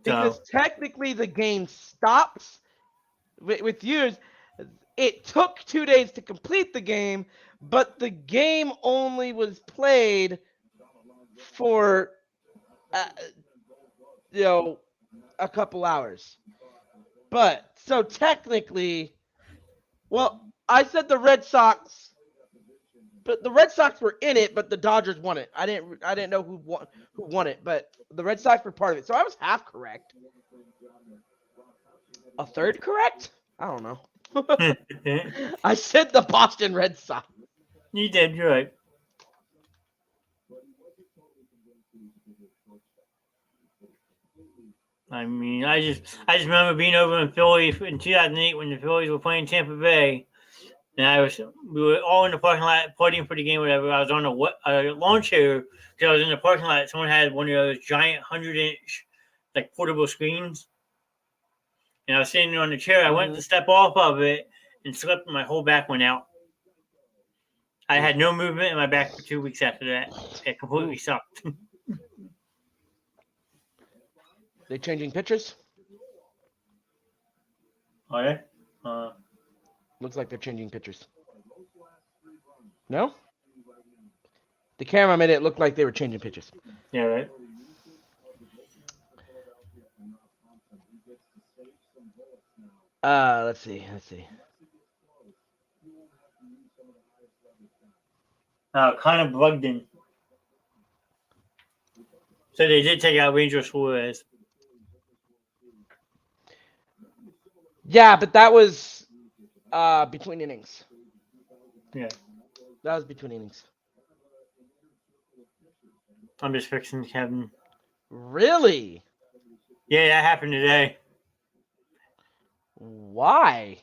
Because technically the game stops with yours. It took 2 days to complete the game, but the game only was played for a couple hours. But so technically, well, I said the Red Sox, but the Red Sox were in it, but the Dodgers won it. I didn't know who won it, but the Red Sox were part of it. So I was half correct. A third correct? I don't know. I said the Boston Red Sox. You did, you're right. I mean, I just remember being over in Philly in 2008 when the Phillies were playing Tampa Bay, and we were all in the parking lot partying for the game, whatever. I was on a lawn chair because I was in the parking lot. Someone had one of those giant 100-inch like portable screens, and I was sitting on the chair. I went to step off of it and slipped, and my whole back went out. I had no movement in my back for 2 weeks after that. It completely sucked. They changing pitchers? Oh, yeah? Looks like they're changing pitchers. No? The camera made it look like they were changing pitchers. Yeah, right. Let's see. Kind of bugged in. So they did take out Ranger Suarez. Yeah, but that was between innings. Yeah. That was between innings. I'm just fixing Kevin. Really? Yeah, that happened today. Why?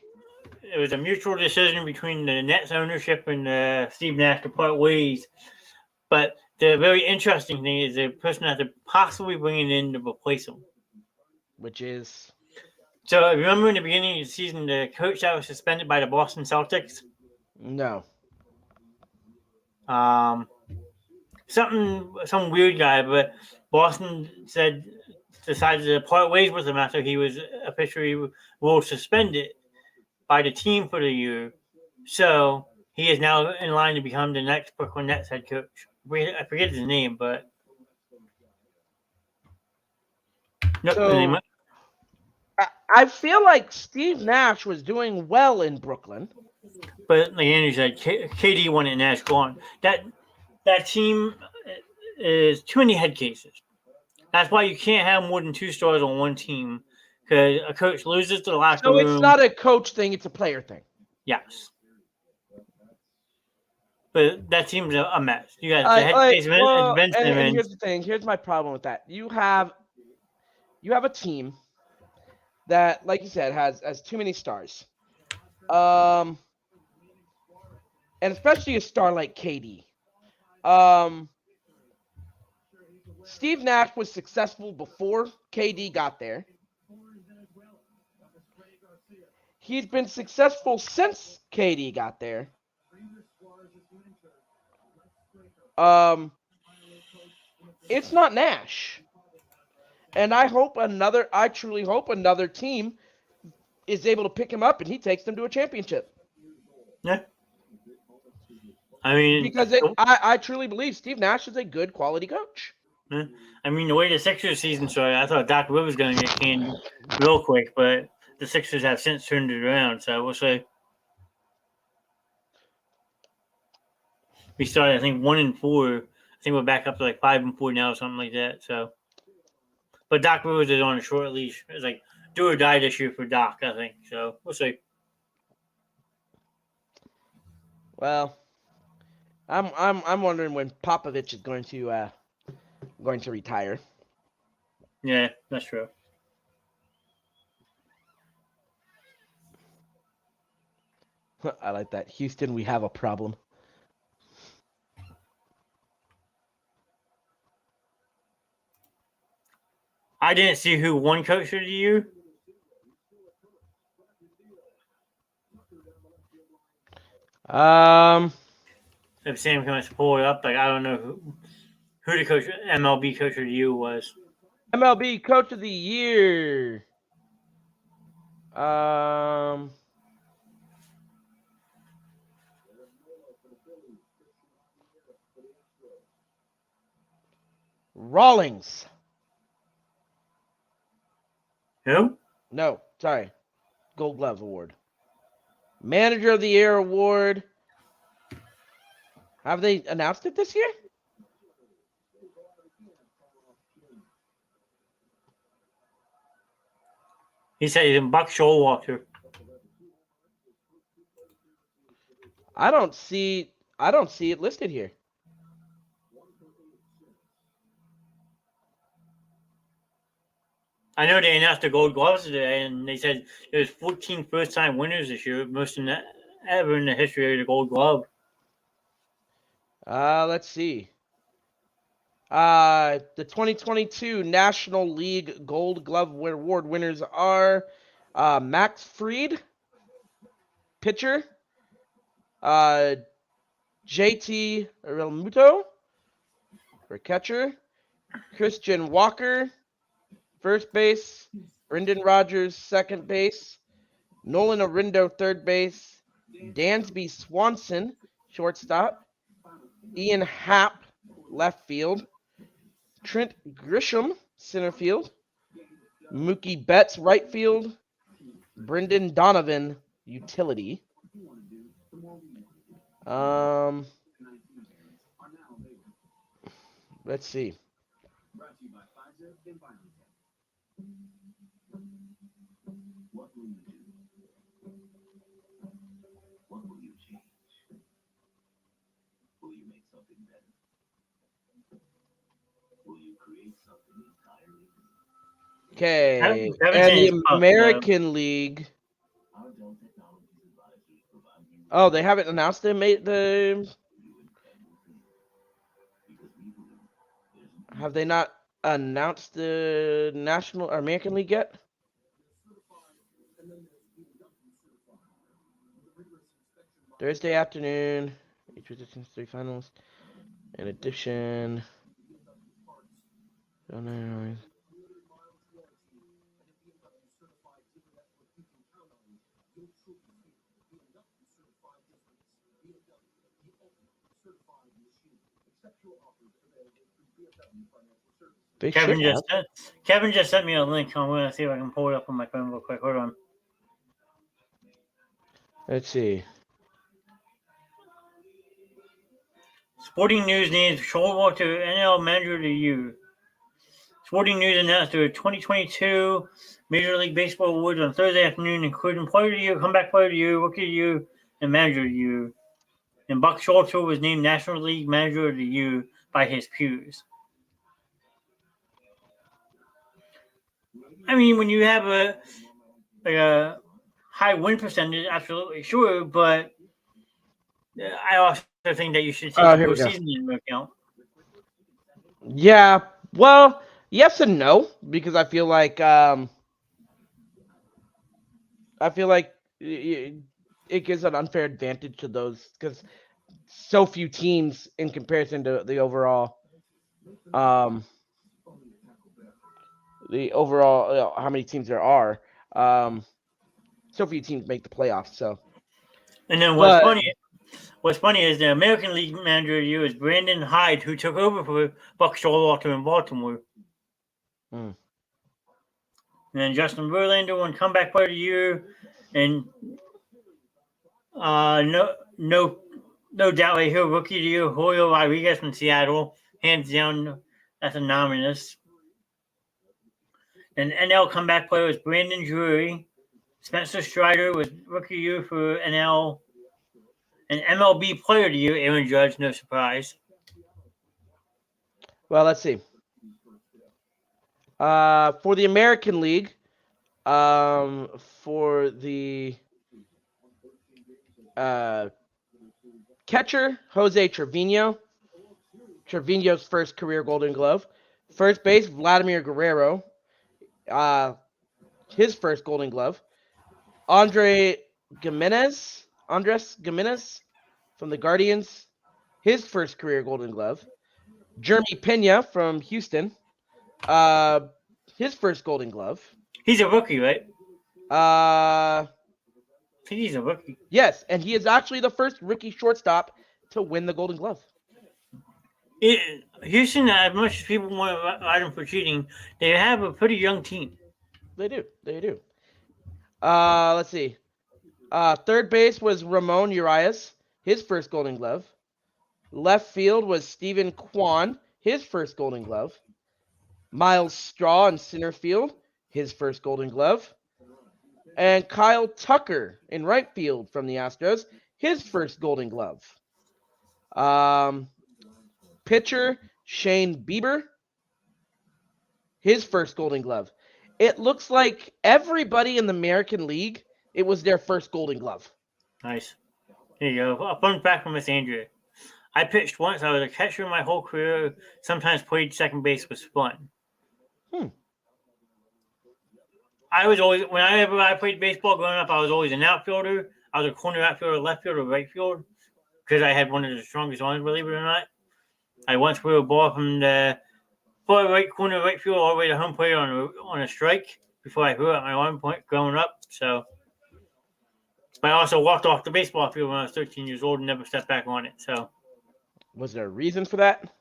It was a mutual decision between the Nets ownership and Steve Nash to part ways. But the very interesting thing is the person that they're possibly bringing in to replace him. Which is? So remember in the beginning of the season, the coach that was suspended by the Boston Celtics? No. Some weird guy, but Boston decided to part ways with him after he was officially ruled suspended by the team for the year. So he is now in line to become the next Brooklyn Nets head coach. I forget his name, but So I feel like Steve Nash was doing well in Brooklyn. But like Andrew said, KD won it and Nash gone. That team is too many head cases. That's why you can't have more than 2 stars on one team, because a coach loses to the locker room. So it's not a coach thing; it's a player thing. Yes. But that team's a mess. You got the head case and here's the thing. Here's my problem with that. You have a team that, like you said, has too many stars. And especially a star like KD. Steve Nash was successful before KD got there. He's been successful since KD got there. It's not Nash. And I truly hope another team is able to pick him up and he takes them to a championship. Yeah. I mean, because I truly believe Steve Nash is a good quality coach. Yeah. I mean, the way the Sixers season started, I thought Doc Rivers was going to get canned real quick, but the Sixers have since turned it around. So we'll see. We started, I think, 1-4. I think we're back up to like 5-4 now, or something like that. So, but Doc Rivers is on a short leash. It's like do or die this year for Doc, I think. So we'll see. Well, I'm wondering when Popovich is going to retire. Yeah, that's true. I like that. Houston, we have a problem. I didn't see who won Coach of the Year. If Sam can pull it up, like I don't know who the coach MLB Coach of the Year was. MLB Coach of the Year. Rawlings. Who? No, sorry. Gold Glove Award. Manager of the Year Award. Have they announced it this year? He said he's in Buck Showalter. I don't see it listed here. I know they announced the Gold Gloves today, and they said there's 14 first-time winners this year, most ever in the history of the Gold Glove. Let's see. The 2022 National League Gold Glove Award winners are Max Fried, pitcher, JT Realmuto for catcher, Christian Walker, first base, Brendan Rodgers, second base, Nolan Arindo, third base, Dansby Swanson, shortstop, Ian Happ, left field, Trent Grisham, center field, Mookie Betts, right field, Brendan Donovan, utility. Let's see. Okay, and the American League. Oh, they haven't announced the. Have they not announced the National or American League yet? Thursday afternoon. Each resistance 3 finals. In addition. They should have. Kevin just sent me a link. I'm going to see if I can pull it up on my phone real quick. Hold on. Let's see. Sporting News names Showalter to NL Manager of the Year. Sporting News announced their 2022 Major League Baseball awards on Thursday afternoon, including Player of the Year, Comeback Player of the Year, Rookie of the Year, and Manager of the Year. And Buck Showalter was named National League Manager of the Year by his peers. I mean, when you have a high win percentage, absolutely sure, but I also think that you should take the postseason into account. Yeah, well, yes and no, because I feel like it gives an unfair advantage to those because so few teams in comparison to the overall how many teams there are. So few teams make the playoffs. So, and then what's funny is the American League Manager of the Year is Brandon Hyde, who took over for Buck Showalter in Baltimore. And then Justin Verlander won Comeback Player of the Year, and no doubt right here, Rookie of the Year, Julio Rodriguez from Seattle, hands down, that's anonymous. And NL Comeback Player was Brandon Drury. Spencer Strider was Rookie of the Year for NL. And MLB Player of the Year, Aaron Judge, no surprise. Well, let's see. For the American League, for the catcher, Jose Trevino. Trevino's first career Golden Glove. First base, Vladimir Guerrero. His first Golden Glove. Andres Gimenez from the Guardians. His first career Golden Glove. Jeremy Pena from Houston. His first Golden Glove. He's a rookie, right? I think he's a rookie. Yes, and he is actually the first rookie shortstop to win the Golden Glove. Houston, as much as people want to write him for cheating, they have a pretty young team. They do. Let's see. Third base was Ramon Urias, his first Golden Glove. Left field was Stephen Kwan, his first Golden Glove. Miles Straw in center field, his first Golden Glove. And Kyle Tucker in right field from the Astros, his first Golden Glove. Pitcher Shane Bieber, his first Golden Glove. It looks like everybody in the American League, it was their first Golden Glove. Nice. Here you go. A fun fact from Miss Andrea. I pitched once. I was a catcher my whole career. Sometimes played second base was fun. I was always, whenever I played baseball growing up, I was always an outfielder. I was a corner outfielder, left fielder, right field, because I had one of the strongest arms, believe it or not. I once threw a ball from the far right corner, right field, all the way to home plate on a strike before I threw out my arm point growing up. So, but I also walked off the baseball field when I was 13 years old and never stepped back on it. So, was there a reason for that?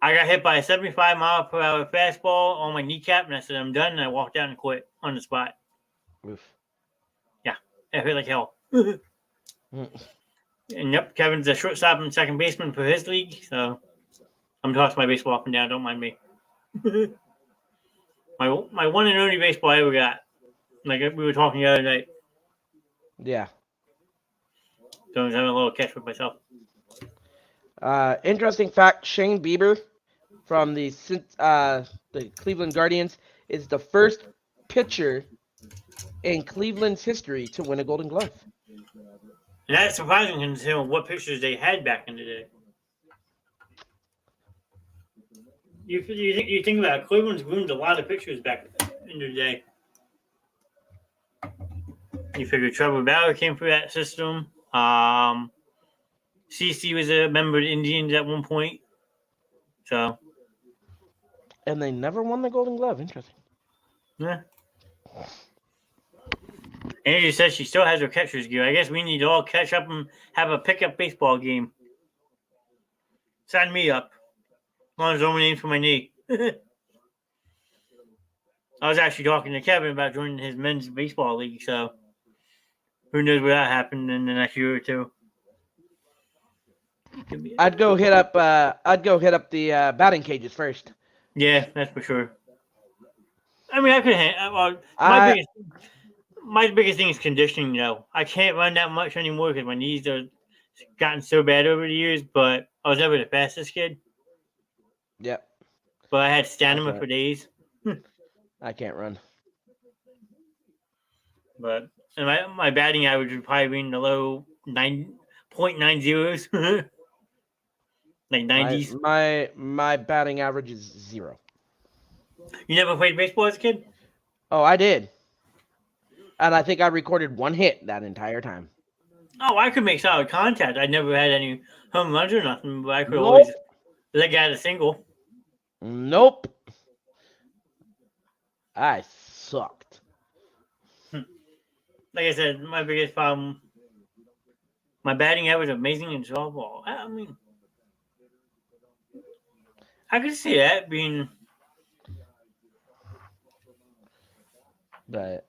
I got hit by a 75-mile-per-hour fastball on my kneecap, and I said, I'm done, and I walked out and quit on the spot. Oof. Yeah, it hurt like hell. And yep, Kevin's a shortstop and second baseman for his league, so I'm tossing my baseball up and down, don't mind me. my one and only baseball I ever got. Like we were talking the other night. Yeah. So I was having a little catch with myself. Interesting fact, Shane Bieber from the Cleveland Guardians is the first pitcher in Cleveland's history to win a Golden Glove. And that's surprising considering what pitchers they had back in the day. You think about it, Cleveland's groomed a lot of pitchers back in the day. You figure Trevor Bauer came through that system. CC was a member of the Indians at one point. So. And they never won the Golden Glove. Interesting. Yeah. Andrew says she still has her catcher's gear. I guess we need to all catch up and have a pickup baseball game. Sign me up. As long as no one names for my knee. I was actually talking to Kevin about joining his men's baseball league, so who knows what that happened in the next year or two. I'd go hit up the batting cages first. Yeah, that's for sure. I mean, I could well, my biggest thing is conditioning, though. I can't run that much anymore because my knees have gotten so bad over the years, but I was never the fastest kid. Yep. But I had stamina for days. I can't run. But my batting average would probably be in the low 9.90s. Like 90s. My batting average is 0. You never played baseball as a kid? Oh, I did. And I think I recorded 1 hit that entire time. Oh, I could make solid contact. I never had any home runs or nothing, but I could always leg out a single. Nope. I sucked. Like I said, my biggest problem, my batting average is amazing in softball. I mean, I could see that being. But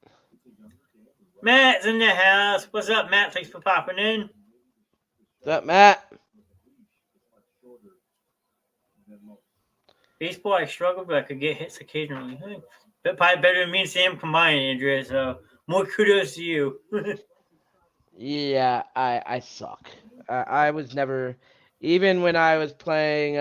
Matt's in the house. What's up, Matt? Thanks for popping in. What's up, Matt? Baseball, I struggle, but I could get hits occasionally. But probably better than me and Sam combined, Andrea. So more kudos to you. Yeah, I suck. I was never, even when I was playing,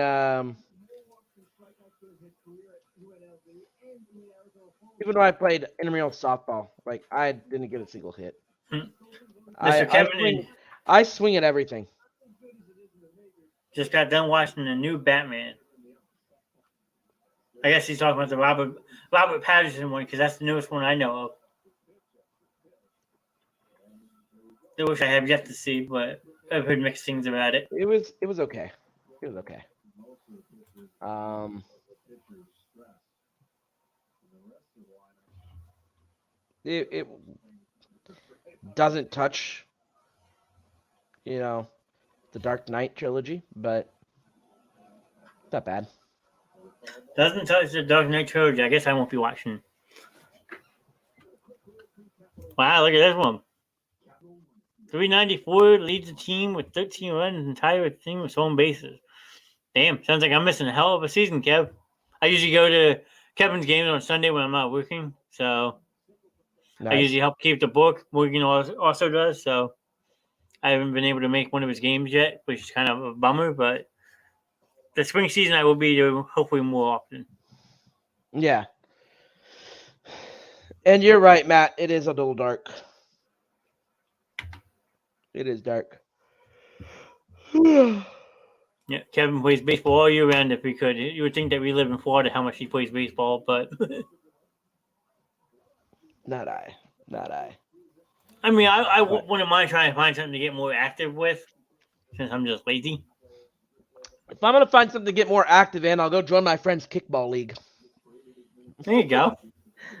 even when I played intramural softball, like I didn't get a single hit. Mr. Kevin, I swing at everything. Just got done watching the new Batman. I guess he's talking about the Robert Pattinson one because that's the newest one I know of. I wish I have yet to see, but I've heard mixed things about it. It was okay. It was okay. It doesn't touch, the Dark Knight trilogy, but it's not bad. Doesn't touch the Dark Knight trilogy. I guess I won't be watching. Wow, look at this one. 394 leads the team with 13 runs and tied with the team with stolen bases. Damn, sounds like I'm missing a hell of a season, Kev. I usually go to Kevin's games on Sunday when I'm not working, so nice. I usually help keep the book. Morgan also does, so I haven't been able to make one of his games yet, which is kind of a bummer, but the spring season I will be there hopefully more often. Yeah. And you're right, Matt. It is a little dark. It is dark. Yeah, Kevin plays baseball all year round if we could. You would think that we live in Florida, how much he plays baseball, but... Not I. I mean, I wouldn't mind trying to find something to get more active with, since I'm just lazy. If I'm going to find something to get more active in, I'll go join my friend's kickball league. There you go.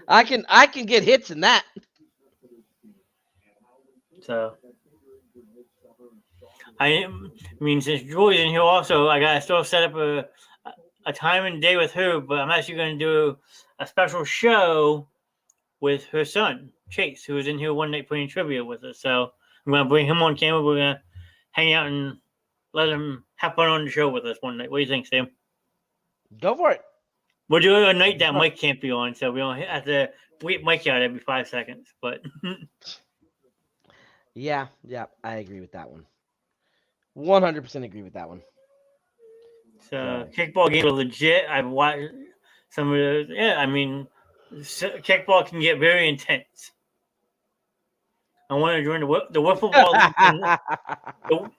I can get hits in that. So... I mean, since Julie's in here also, I got to still set up a time and day with her, but I'm actually going to do a special show with her son, Chase, who was in here one night playing trivia with us. So I'm going to bring him on camera. We're going to hang out and let him have fun on the show with us one night. What do you think, Sam? Go for it. We'll do it a night that Mike can't be on, so we don't have to bleep Mike out every 5 seconds. But yeah, I agree with that one. 100% agree with that one. So kickball games are legit. I've watched some of those. Yeah, I mean, kickball can get very intense. I want to join the wiffle ball league.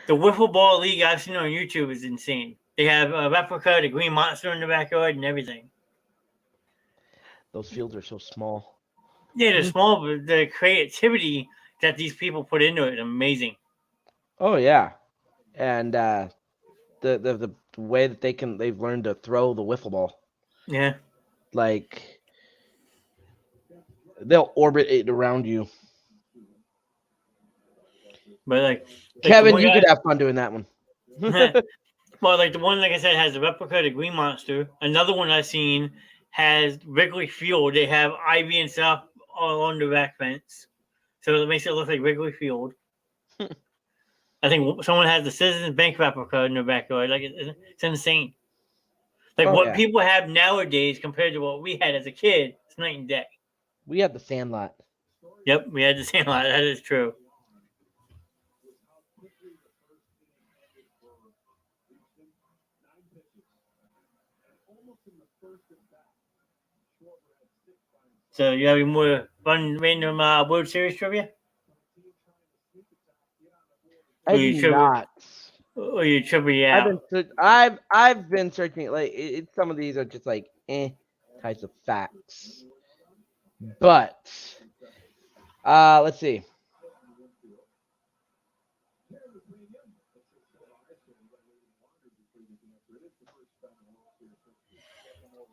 The wiffle ball league I've seen on YouTube is insane. They have a replica of the Green Monster in the backyard and everything. Those fields are so small. Yeah, they're small, but the creativity that these people put into it is amazing. Oh, yeah. and the way that they've learned to throw the wiffle ball. Yeah. Like they'll orbit it around you. But like Kevin, you could have fun doing that one. well, like the one, like I said, has the replica of the Green Monster. Another one I've seen has Wrigley Field. They have ivy and stuff all on the back fence, so it makes it look like Wrigley Field. I think someone has the Citizens Bank replica in their backyard. Like it's insane. Like what people have nowadays compared to what we had as a kid, it's night and day. We had the Sandlot. Yep, we had the Sandlot. That is true. So you have any more fun random World Series trivia? I do not. Or you trivia out? I've been searching. Like some of these are just like types of facts. But let's see.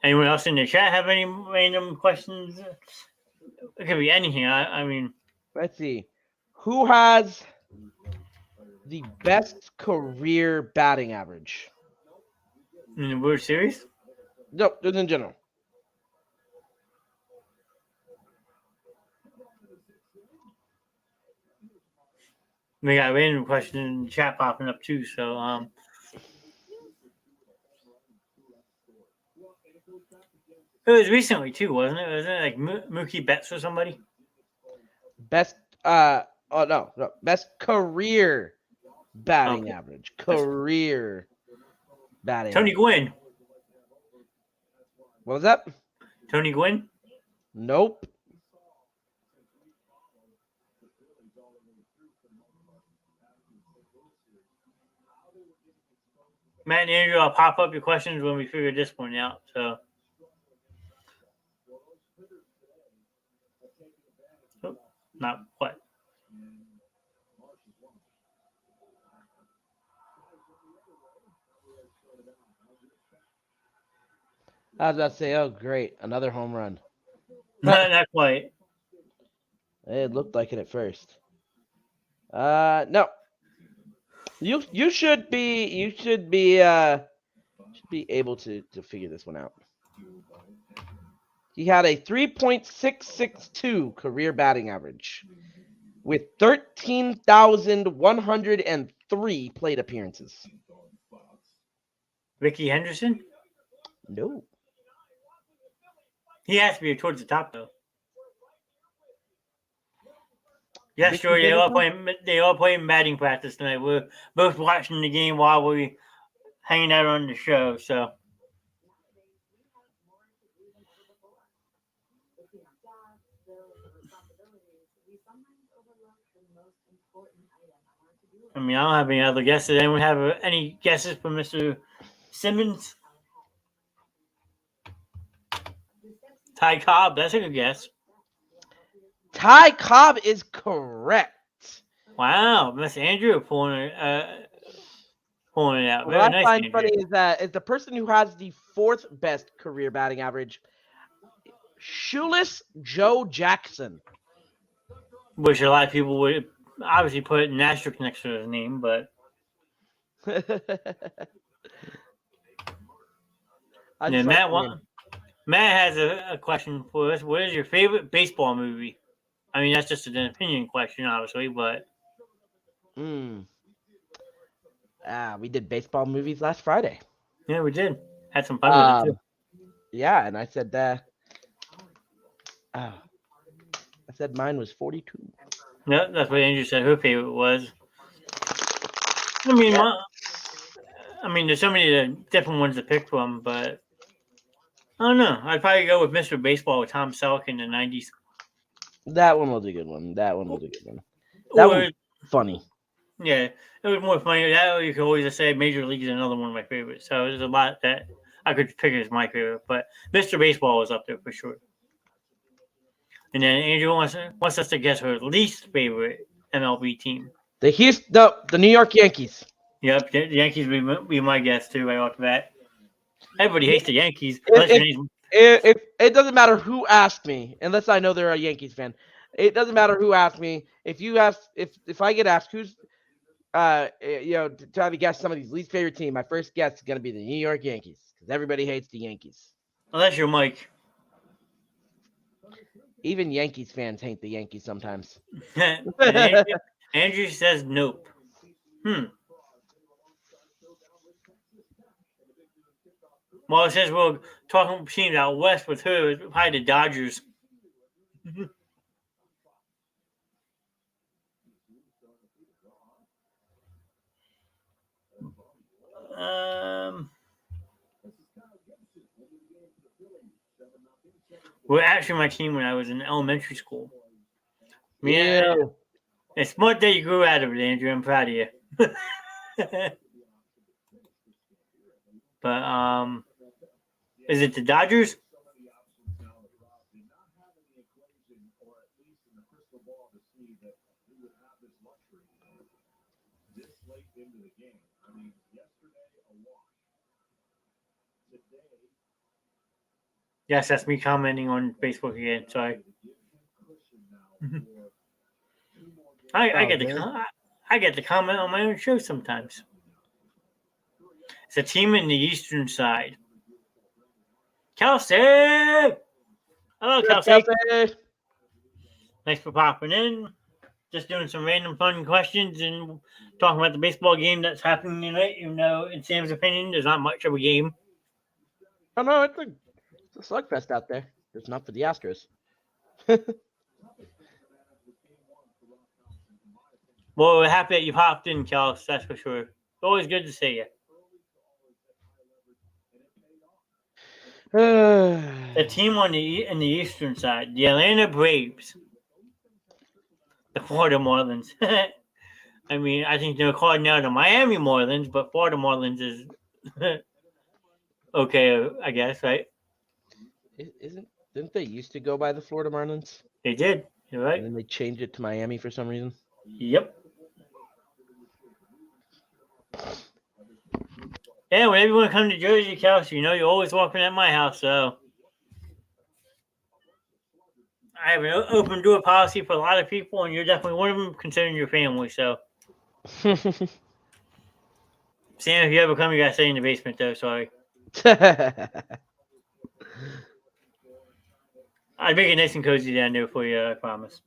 Anyone else in the chat have any random questions? It could be anything. I mean, let's see. Who has the best career batting average in the World Series? No, just in general. We got a random question in the chat popping up too. So it was recently too, wasn't it? Wasn't it like Mookie Betts or somebody? Best best career batting average. Career batting. Tony Gwynn. What was that? Tony Gwynn? Nope. Matt and Andrew, I'll pop up your questions when we figure this one out. So. Oh, not what? I was about to say, oh great, another home run. Not quite. It looked like it at first. No. You should be able to figure this one out. He had a 3.662 career batting average with 13,103 plate appearances. Ricky Henderson? No. He has to be towards the top though. Yes, sure. They all playing batting practice tonight. We're both watching the game while we're hanging out on the show. So. I mean, I don't have any other guesses. Anyone have any guesses for Mr. Simmons? Ty Cobb. That's a good guess. Ty Cobb is correct. Wow, Miss Andrew pulling it out. What I find funny is that is the person who has the fourth best career batting average, Shoeless Joe Jackson. Which a lot of people would obviously put an asterisk next to his name, but Matt has a question for us. What is your favorite baseball movie? I mean, that's just an opinion question, obviously, but. We did baseball movies last Friday. Yeah, we did. Had some fun with it, too. Yeah, and I said I said mine was 42. Yeah, that's what Andrew said her favorite was. I mean, there's so many different ones to pick from, but I don't know. I'd probably go with Mr. Baseball with Tom Selleck in the 90s. That one was a good one. That one was funny. Yeah, it was more funny. That you could always just say Major League is another one of my favorites. So there's a lot that I could pick as my favorite, but Mr. Baseball was up there for sure. And then Andrew wants us to guess her least favorite MLB team. The New York Yankees. Yep, the Yankees would be my guess too right off the bat. Everybody hates the Yankees unless your If, name's if it doesn't matter who asked me, unless I know they're a Yankees fan, it doesn't matter who asked me. If you ask, if I get asked who's to try to guess somebody's least favorite team, my first guess is going to be the New York Yankees because everybody hates the Yankees. unless you're Mike. Even Yankees fans hate the Yankees sometimes. And Andrew says nope. Well, since we're talking teams out west with who, it's probably the Dodgers. Well, actually my team when I was in elementary school. Yeah. It's smart that you grew out of it, Andrew. I'm proud of you. But is it the Dodgers? Yes, that's me commenting on Facebook again. Sorry. I get the comment on my own show sometimes. It's a team in the eastern side. Kelsey! Hello, Kelsey. Thanks for popping in. Just doing some random fun questions and talking about the baseball game that's happening tonight. Even though, in Sam's opinion, there's not much of a game. Oh, no, it's a slugfest out there. It's not for the Astros. Well, we're happy that you popped in, Kelsey. That's for sure. It's always good to see you. The team in the eastern side, the Atlanta Braves, the Florida Marlins. I mean, I think they're called now the Miami Marlins, but Florida Marlins is okay, I guess, right? Didn't they used to go by the Florida Marlins? They did. You're right. And then they changed it to Miami for some reason. Yep. Yeah, whenever you want to come to Jersey, Kelsey, you're always welcome at my house. So I have an open door policy for a lot of people, and you're definitely one of them, considering your family. So, Sam, if you ever come, you gotta stay in the basement, though. Sorry. I'd make it nice and cozy down there for you. I promise.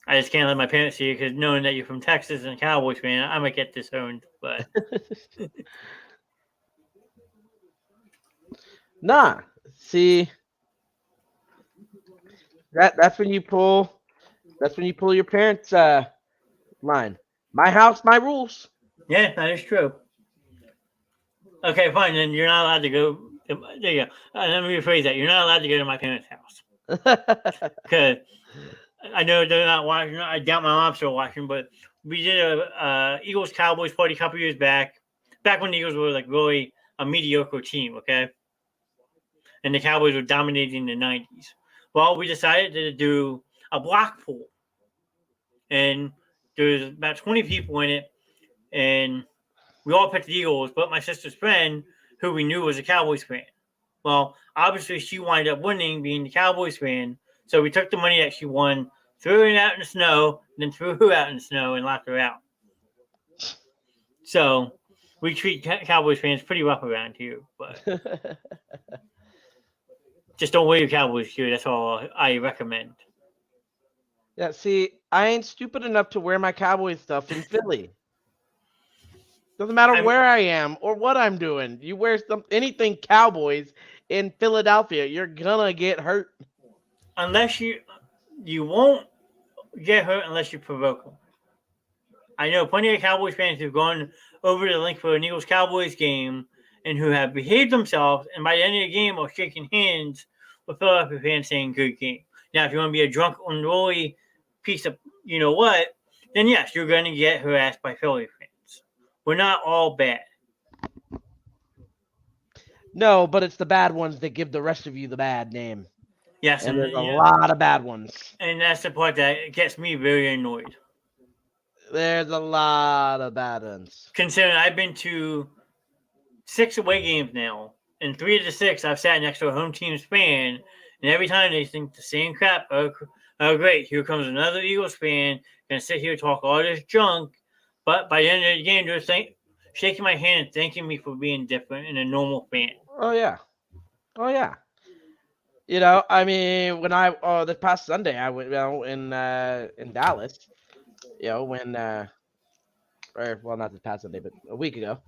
I just can't let my parents see you because knowing that you're from Texas and a Cowboys fan, I might get disowned. But nah, see, that's when you pull your parents' line. My house, my rules. Yeah, that is true. Okay, fine. Then you're not allowed to go. There you go. Let me rephrase that. You're not allowed to go to my parents' house because I know they're not watching. I doubt my mom's still watching, but we did a Eagles Cowboys party a couple years back when the Eagles were like really a mediocre team, okay? And the Cowboys were dominating the 90s. Well, we decided to do a block pool. And there's about 20 people in it, and we all picked the Eagles, but my sister's friend, who we knew was a Cowboys fan. Well, obviously she wound up winning being the Cowboys fan, so we took the money that she won, threw it out in the snow, then threw her out in the snow and locked her out. So we treat Cowboys fans pretty rough around here, but just don't wear your Cowboys gear. That's all I recommend. Yeah, see, I ain't stupid enough to wear my Cowboys stuff in Philly. Doesn't matter where I am or what I'm doing. You wear anything Cowboys in Philadelphia, you're gonna get hurt. Unless you won't get hurt unless you provoke them. I know plenty of Cowboys fans who've gone over to the link for an Eagles Cowboys game and who have behaved themselves, and by the end of the game are shaking hands with Philadelphia fans saying "good game." Now, if you want to be a drunk, unruly piece of you know what, then yes, you're going to get harassed by Philly fans. We're not all bad. No, but it's the bad ones that give the rest of you the bad name. Yes, and there's a lot of bad ones. And that's the part that gets me very annoyed. There's a lot of bad ones. Considering I've been to 6 away games now, and 3 of the 6 I've sat next to a home team's fan, and every time they think the same crap. Oh great, here comes another Eagles fan, gonna sit here and talk all this junk, but by the end of the game, they're shaking my hand and thanking me for being different and a normal fan. Oh yeah. Oh yeah. You know, I mean, when I this past Sunday I went in Dallas. You know, when or well, not this past Sunday, but a week ago,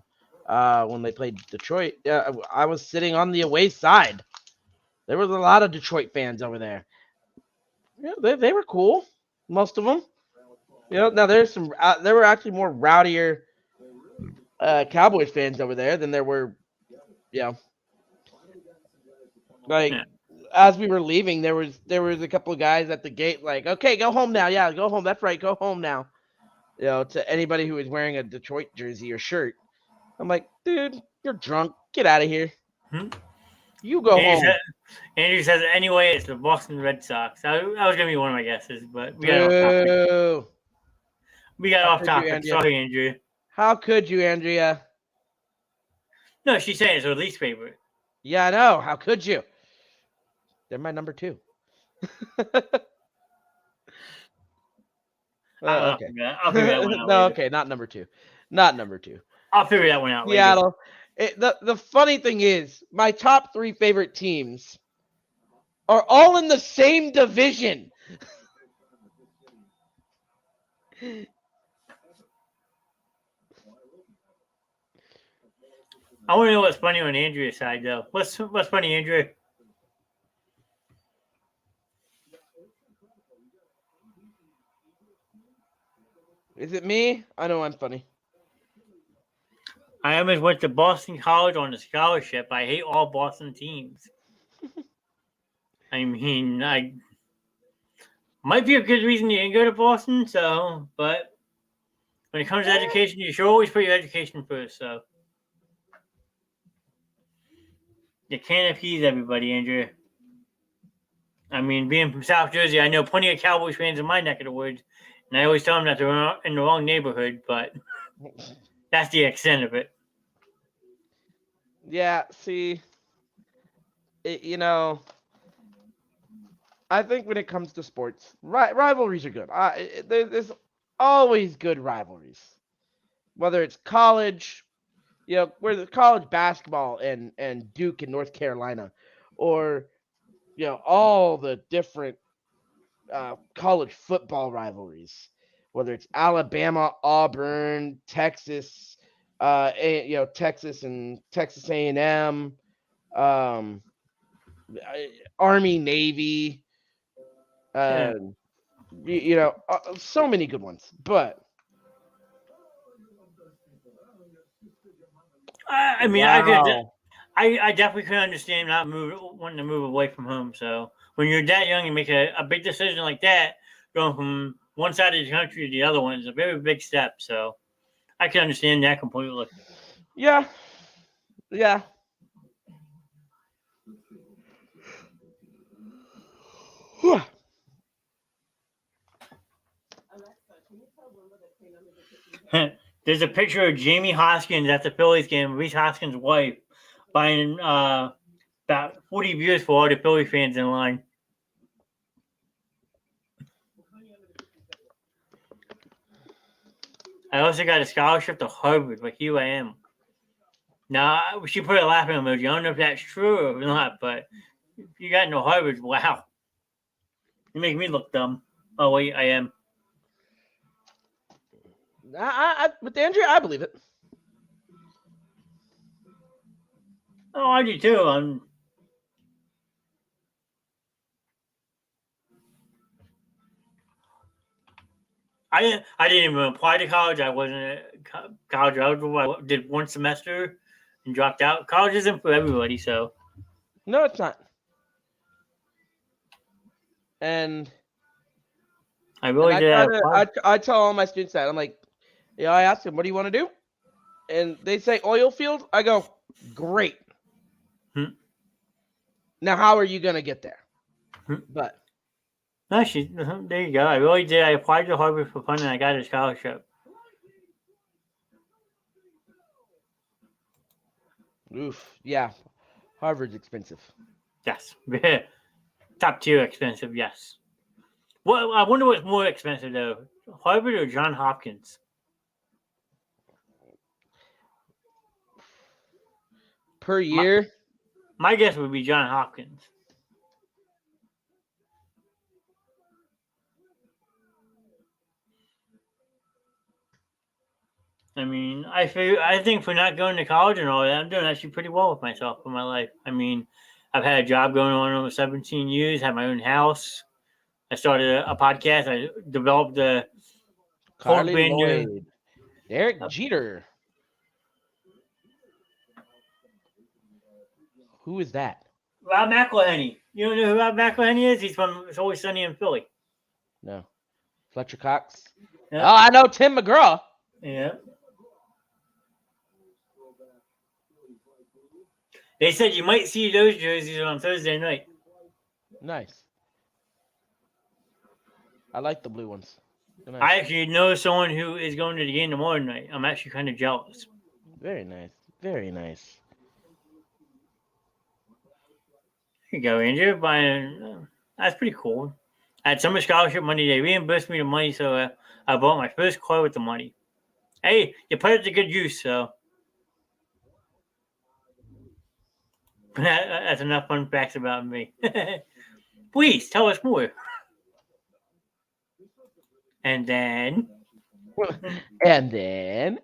when they played Detroit. I was sitting on the away side. There was a lot of Detroit fans over there. Yeah, they were cool, most of them. You know, now there's some. There were actually more rowdier Cowboys fans over there than there were. You know, like Yeah. as we were leaving, there was a couple of guys at the gate, like, okay, go home now. Yeah, go home. That's right, go home now. You know, to anybody who was wearing a Detroit jersey or shirt. I'm like, dude, you're drunk. Get out of here. Hmm? You go home. Andrew says anyway, it's the Boston Red Sox. That was gonna be one of my guesses, but we got off topic. Boo. We got How off could you, topic. Andrea? Sorry, Andrew. How could you, Andrea? No, she's saying it's her least favorite. Yeah, I know. How could you? They're my number 2. Okay. I'll figure that one out No, later. okay, not number 2. Not number 2. I'll figure that one out later. Seattle. The funny thing is, my top 3 favorite teams are all in the same division. I want to know what's funny on Andrea's side, though. What's funny, Andrea? Is it me? I know I'm funny. I almost went to Boston College on a scholarship. I hate all Boston teams. I mean, I might be a good reason you didn't go to Boston. So, but when it comes to education, you should always put your education first. So, you can't appease everybody, Andrea. I mean, being from South Jersey, I know plenty of Cowboys fans in my neck of the woods, and I always tell them that they're in the wrong neighborhood, but that's the extent of it. Yeah, see, you know, I think when it comes to sports, rivalries are good. There's always good rivalries, whether it's college, you know, where the college basketball and Duke and North Carolina, or you know, all the different college football rivalries, whether it's Alabama, Auburn, Texas, you know, Texas and Texas A&M, um, Army, Navy, Yeah. you know, so many good ones. But I mean, wow. I definitely could understand wanting to move away from home. So when you're that young and make a big decision like that, going from one side of the country to the other one is a very big step. So I can understand that completely. Yeah. Yeah. There's a picture of Jamie Hoskins at the Phillies game, Reese Hoskins' wife, buying about 40 beers for all the Philly fans in line. I also got a scholarship to Harvard, but here I am. Now, she put a laughing emoji. I don't know if that's true or not, but if you got into Harvard, wow. You make me look dumb. Oh, wait, I am. With Andrea, I believe it. Oh, I do too. I didn't even apply to college. I wasn't college eligible. I did one semester and dropped out. College isn't for everybody, so. No, it's not. And I really I did try apply. to, I tell all my students that I'm like, you know, I ask them, what do you want to do? And they say oil field. I go, great. Now, how are you gonna get there? But No, there you go. I really did. I applied to Harvard for fun and I got a scholarship. Oof. Yeah. Harvard's expensive. Yes. Top tier expensive, yes. Well, I wonder what's more expensive though, Harvard or John Hopkins? Per My, year? my guess would be John Hopkins. I mean, I think for not going to college and all that, I'm doing actually pretty well with myself in my life. I mean, I've had a job going on over 17 years, had my own house. I started a podcast. I developed a whole Carly brand new Lloyd. Derek Jeter. Who is that? Rob McElhenney. You don't know who Rob McElhenney is? He's from It's Always Sunny in Philly. No. Fletcher Cox. Yeah. Oh, I know Tim McGraw. Yeah. They said you might see those jerseys on Thursday night. Nice. I like the blue ones. Nice. I actually know someone who is going to the game tomorrow night. I'm actually kind of jealous. Very nice. Very nice. Here you go, Andrew. That's pretty cool. I had summer scholarship money. They reimbursed me the money, so I bought my first car with the money. Hey, you put it to good use, so that's enough fun facts about me. Please tell us more. And then, and then.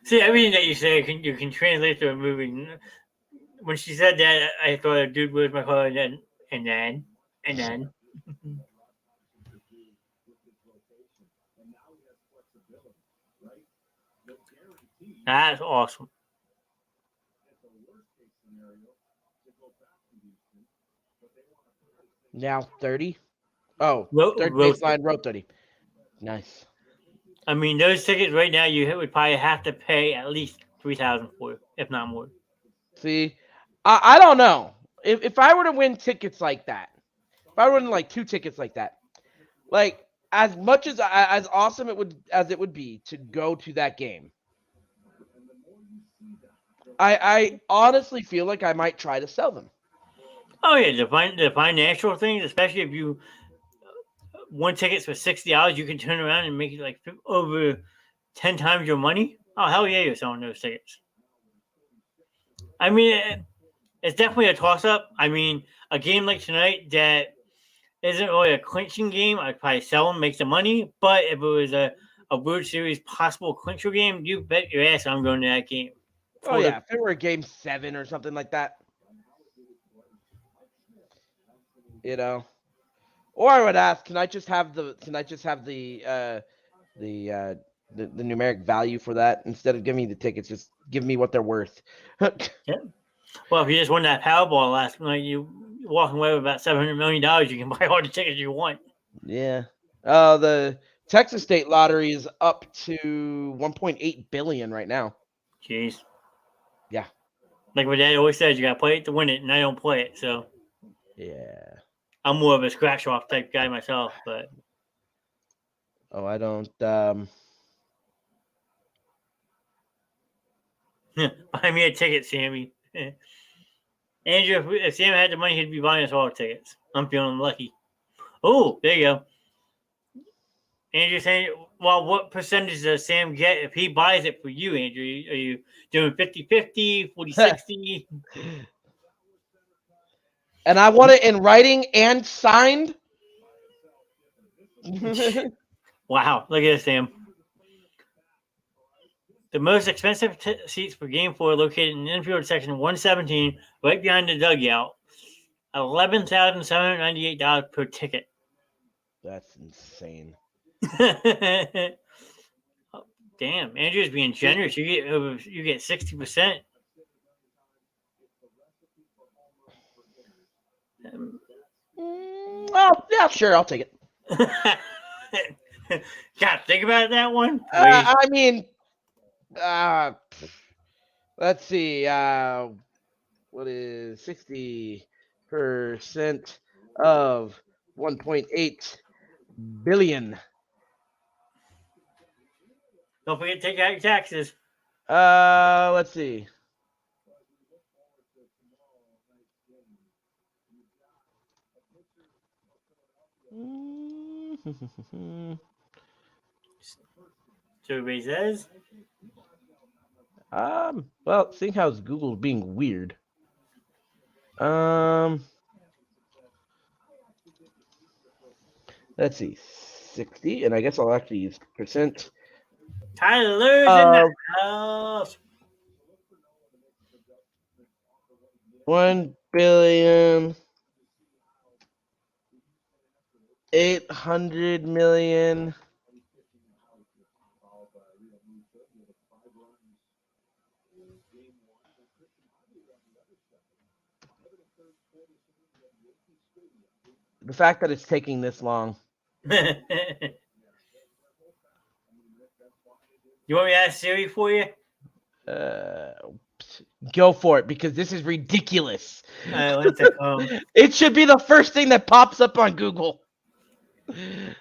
see, everything that you say you can translate to a movie. When she said that, I thought a dude was my car, and then. That's awesome. Now 30. Oh, third Road baseline, road 30. Nice. I mean, those tickets right now you would probably have to pay at least $3,000 for, if not more. See, I don't know. If I were to win tickets like that, if I were to win like 2 tickets like that, like as much as awesome it would be to go to that game, I honestly feel like I might try to sell them. Oh yeah, the financial things, especially if you won tickets for $60, you can turn around and make it like over 10 times your money. Oh hell yeah, you're selling those tickets. I mean, it's definitely a toss up. I mean, a game like tonight that isn't really a clinching game, I'd probably sell them, make the money. But if it was a World Series possible clincher game, you bet your ass I'm going to that game. Oh yeah, if it were a game 7 or something like that, you know. Or I would ask, can I just have the numeric value for that instead of giving me the tickets? Just give me what they're worth. Yeah. Well, if you just won that Powerball last night, you're walking away with about $700 million. You can buy all the tickets you want. Yeah. The Texas State Lottery is up to 1.8 billion right now. Jeez. Yeah. Like my dad always says, you got to play it to win it, and I don't play it. So Yeah. I'm more of a scratch-off type guy myself. But oh, I don't. Buy me a ticket, Sammy. Andrew, if Sam had the money, he'd be buying us all tickets. I'm feeling lucky. Oh, there you go. Andrew saying, well, what percentage does Sam get if he buys it for you, Andrew? Are you doing 50-50, 40-60? And I want it in writing and signed. Wow, look at this, Sam. The most expensive seats for Game 4 located in infield section 117, right behind the dugout. $11,798 per ticket. That's insane. Damn, Andrew's being generous. You get 60%. Oh, yeah, sure, I'll take it. God, think about that one. I mean, let's see. What is 60% of 1.8 billion? Don't forget to take out your taxes. Let's see. Survey says. Well, seeing how Google's being weird. Let's see. 60, and I guess I'll actually use percent. Tyler's in the house. 1,800,000,000. The fact that it's taking this long. You want me to ask Siri for you? Go for it, because this is ridiculous. It should be the first thing that pops up on Google. What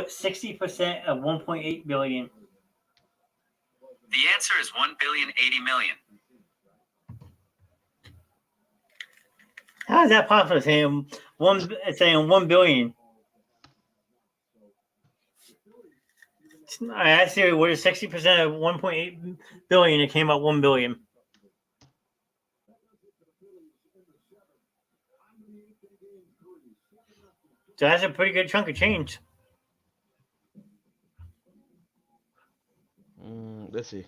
60% of 1.8 billion? The answer is 1,080,000,000. How is that possible? Saying 1 billion. I asked you what is 60% of 1.8 billion. It came out 1 billion. So that's a pretty good chunk of change. Let's see.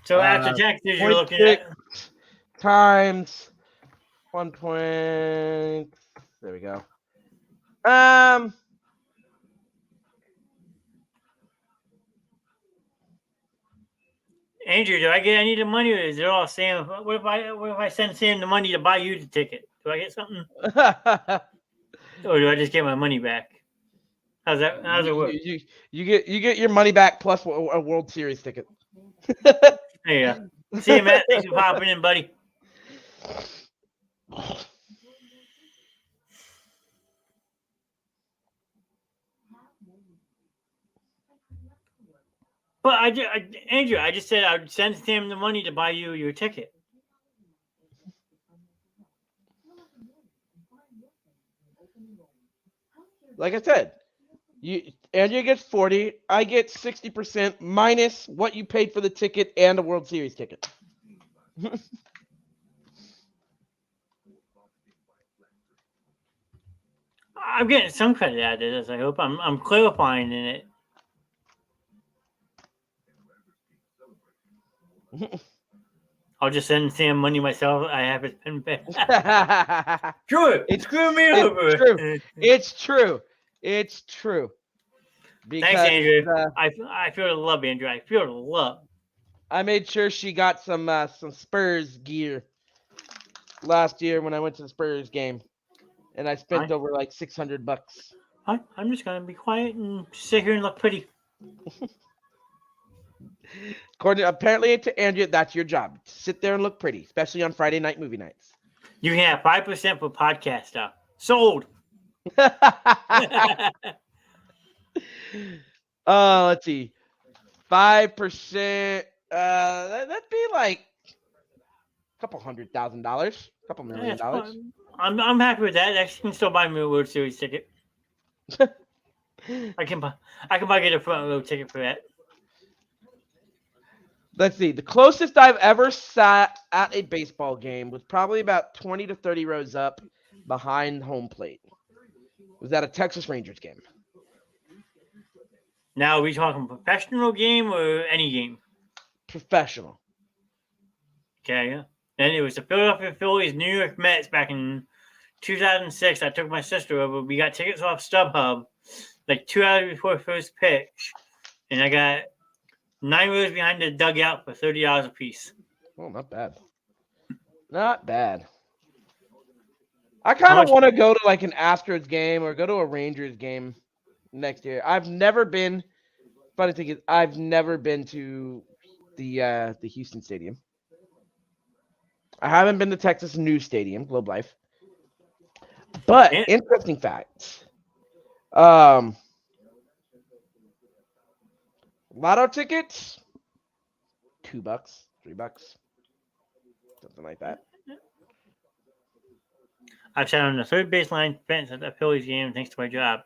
So after taxes, you're looking at times 1 point. There we go. Andrew, do I get any of the money, or is it all Sam? What if I send Sam the money to buy you the ticket? Do I get something, or do I just get my money back? How's it work? You get your money back plus a World Series ticket. There you go. See you, Matt. Thanks for popping in, buddy. But Andrew, I just said I would send Sam the money to buy you your ticket. Like I said, Andrew gets 40. I get 60% minus what you paid for the ticket and a World Series ticket. I'm getting some credit out of this. I hope I'm clarifying in it. I'll just send Sam money myself. I have his pen pay. Sure, screw me over. True. It's true. It's true. Because, thanks, Andrew. I feel the love, Andrew. I feel the love. I made sure she got some Spurs gear last year when I went to the Spurs game, and I spent over like $600. I'm just gonna be quiet and sit here and look pretty. Apparently to Andrea, that's your job. Sit there and look pretty, especially on Friday night movie nights. You can have 5% for podcast stuff. Sold. Let's see. 5%. That'd be like a couple $100,000, a couple $1 million. I'm happy with that. That can still buy me a World Series ticket. I can get a front row ticket for that. Let's see. The closest I've ever sat at a baseball game was probably about 20 to 30 rows up behind home plate. It was at a Texas Rangers game. Now, are we talking professional game or any game? Professional. Okay. Yeah. Then it was the Philadelphia Phillies, New York Mets back in 2006. I took my sister over. We got tickets off StubHub like 2 hours before first pitch. And I got 9 rows behind the dugout for $30 a piece. Oh, not bad. Not bad. I kind of want to go to like an Astros game or go to a Rangers game next year. I've never been. Funny thing is, I've never been to the Houston Stadium. I haven't been to Texas New Stadium, Globe Life. But interesting facts. Lotto tickets, $2, $3, something like that. I've sat on the third baseline fence at the Phillies game thanks to my job.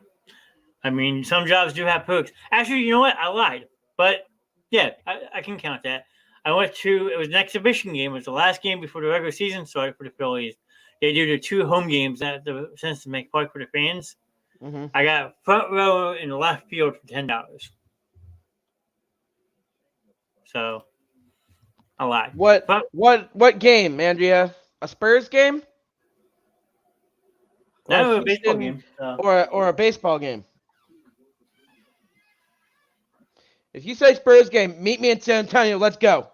I mean, some jobs do have perks. Actually, you know what? I lied. But yeah, I can count that. It was an exhibition game. It was the last game before the regular season started for the Phillies. They do the 2 home games at the Cincinnati Park for the fans. Mm-hmm. I got front row in the left field for $10. So, I lied. What game, Andrea? A Spurs game? No, a baseball game. Or a baseball game? If you say Spurs game, meet me in San Antonio. Let's go.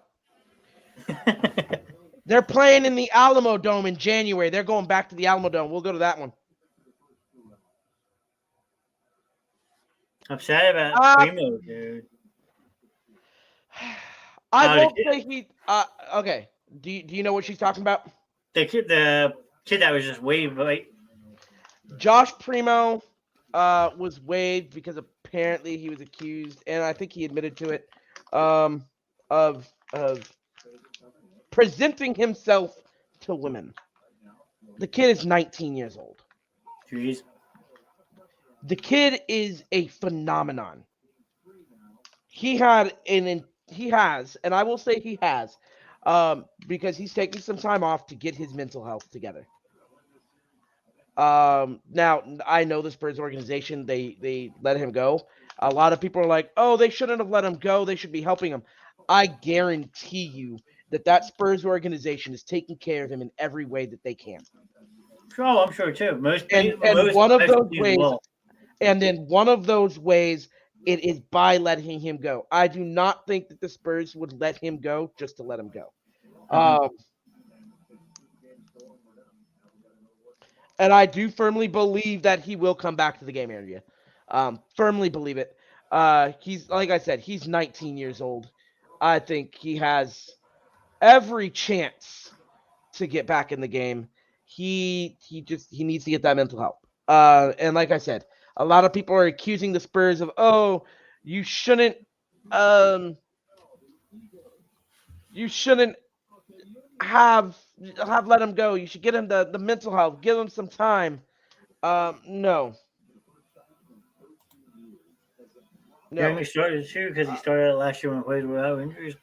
They're playing in the Alamo Dome in January. They're going back to the Alamo Dome. We'll go to that one. I'm sad about Primo, dude. I won't say he. Okay. Do you know what she's talking about? The kid that was just waived, right? Josh Primo was waived because apparently he was accused, and I think he admitted to it, of presenting himself to women. The kid is 19 years old. Jeez. The kid is a phenomenon. He has, and I will say he has, because he's taking some time off to get his mental health together. Now I know the Spurs organization, they let him go. A lot of people are like, oh, they shouldn't have let him go. They should be helping him. I guarantee you that Spurs organization is taking care of him in every way that they can. Oh, I'm sure too. Most one of those ways, will. and then one of those ways, it is by letting him go. I do not think that the Spurs would let him go just to let him go. And I do firmly believe that he will come back to the game area. Firmly believe it. He's, like I said, he's 19 years old. I think he has every chance to get back in the game. He needs to get that mental help. And like I said, a lot of people are accusing the Spurs of, oh, you shouldn't have let him go. You should get him the mental health. Give him some time. No. He started too because he started last year when he played without injuries.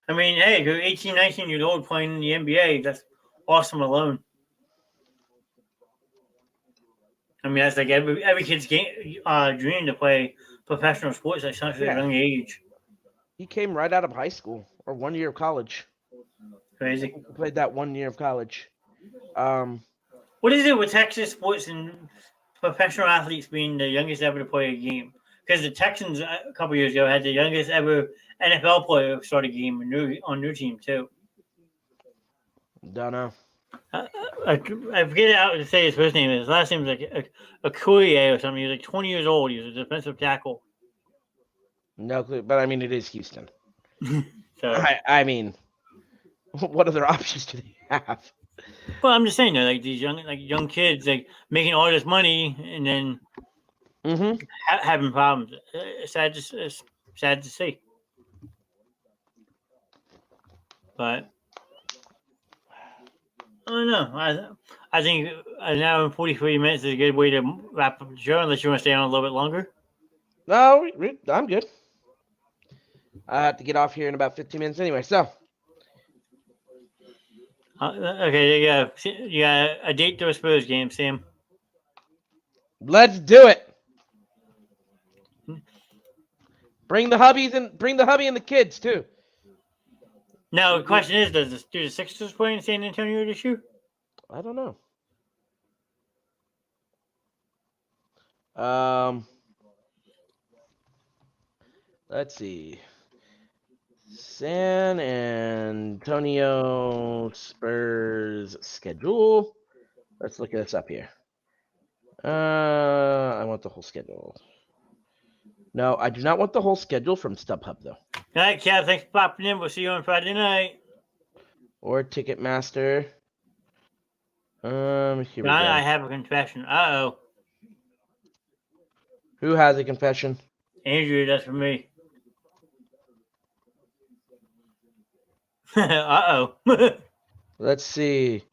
I mean, hey, you're 18, 19 years old playing in the NBA. That's awesome alone. I mean, that's like every kid's dream to play professional sports at such a young age. He came right out of high school or 1 year of college. Crazy. He played that 1 year of college. What is it with Texas sports and professional athletes being the youngest ever to play a game? Because the Texans a couple years ago had the youngest ever NFL player start a game on their team too. Don't know. I forget how to say his first name. His last name is like Acouye or something. He was like 20 years old. He was a defensive tackle. No clue, but I mean, it is Houston. So I mean, what other options do they have? Well, I'm just saying though, like these young kids, like making all this money and then having problems. It's sad to see. But I don't know. I think an hour and 43 minutes is a good way to wrap up the show, unless you want to stay on a little bit longer. No, I'm good. I have to get off here in about 15 minutes anyway, so. Okay, you got a date to a Spurs game, Sam. Let's do it. Bring the hubby and the kids too. Now the question is, do the Sixers play in San Antonio this year? I don't know. Let's see. San Antonio Spurs schedule. Let's look this up here. I want the whole schedule. No, I do not want the whole schedule from StubHub, though. All right, Kev, thanks for popping in. We'll see you on Friday night. Or Ticketmaster. Here we go. I have a confession. Uh-oh. Who has a confession? Andrew, that's for me. Uh-oh. Let's see.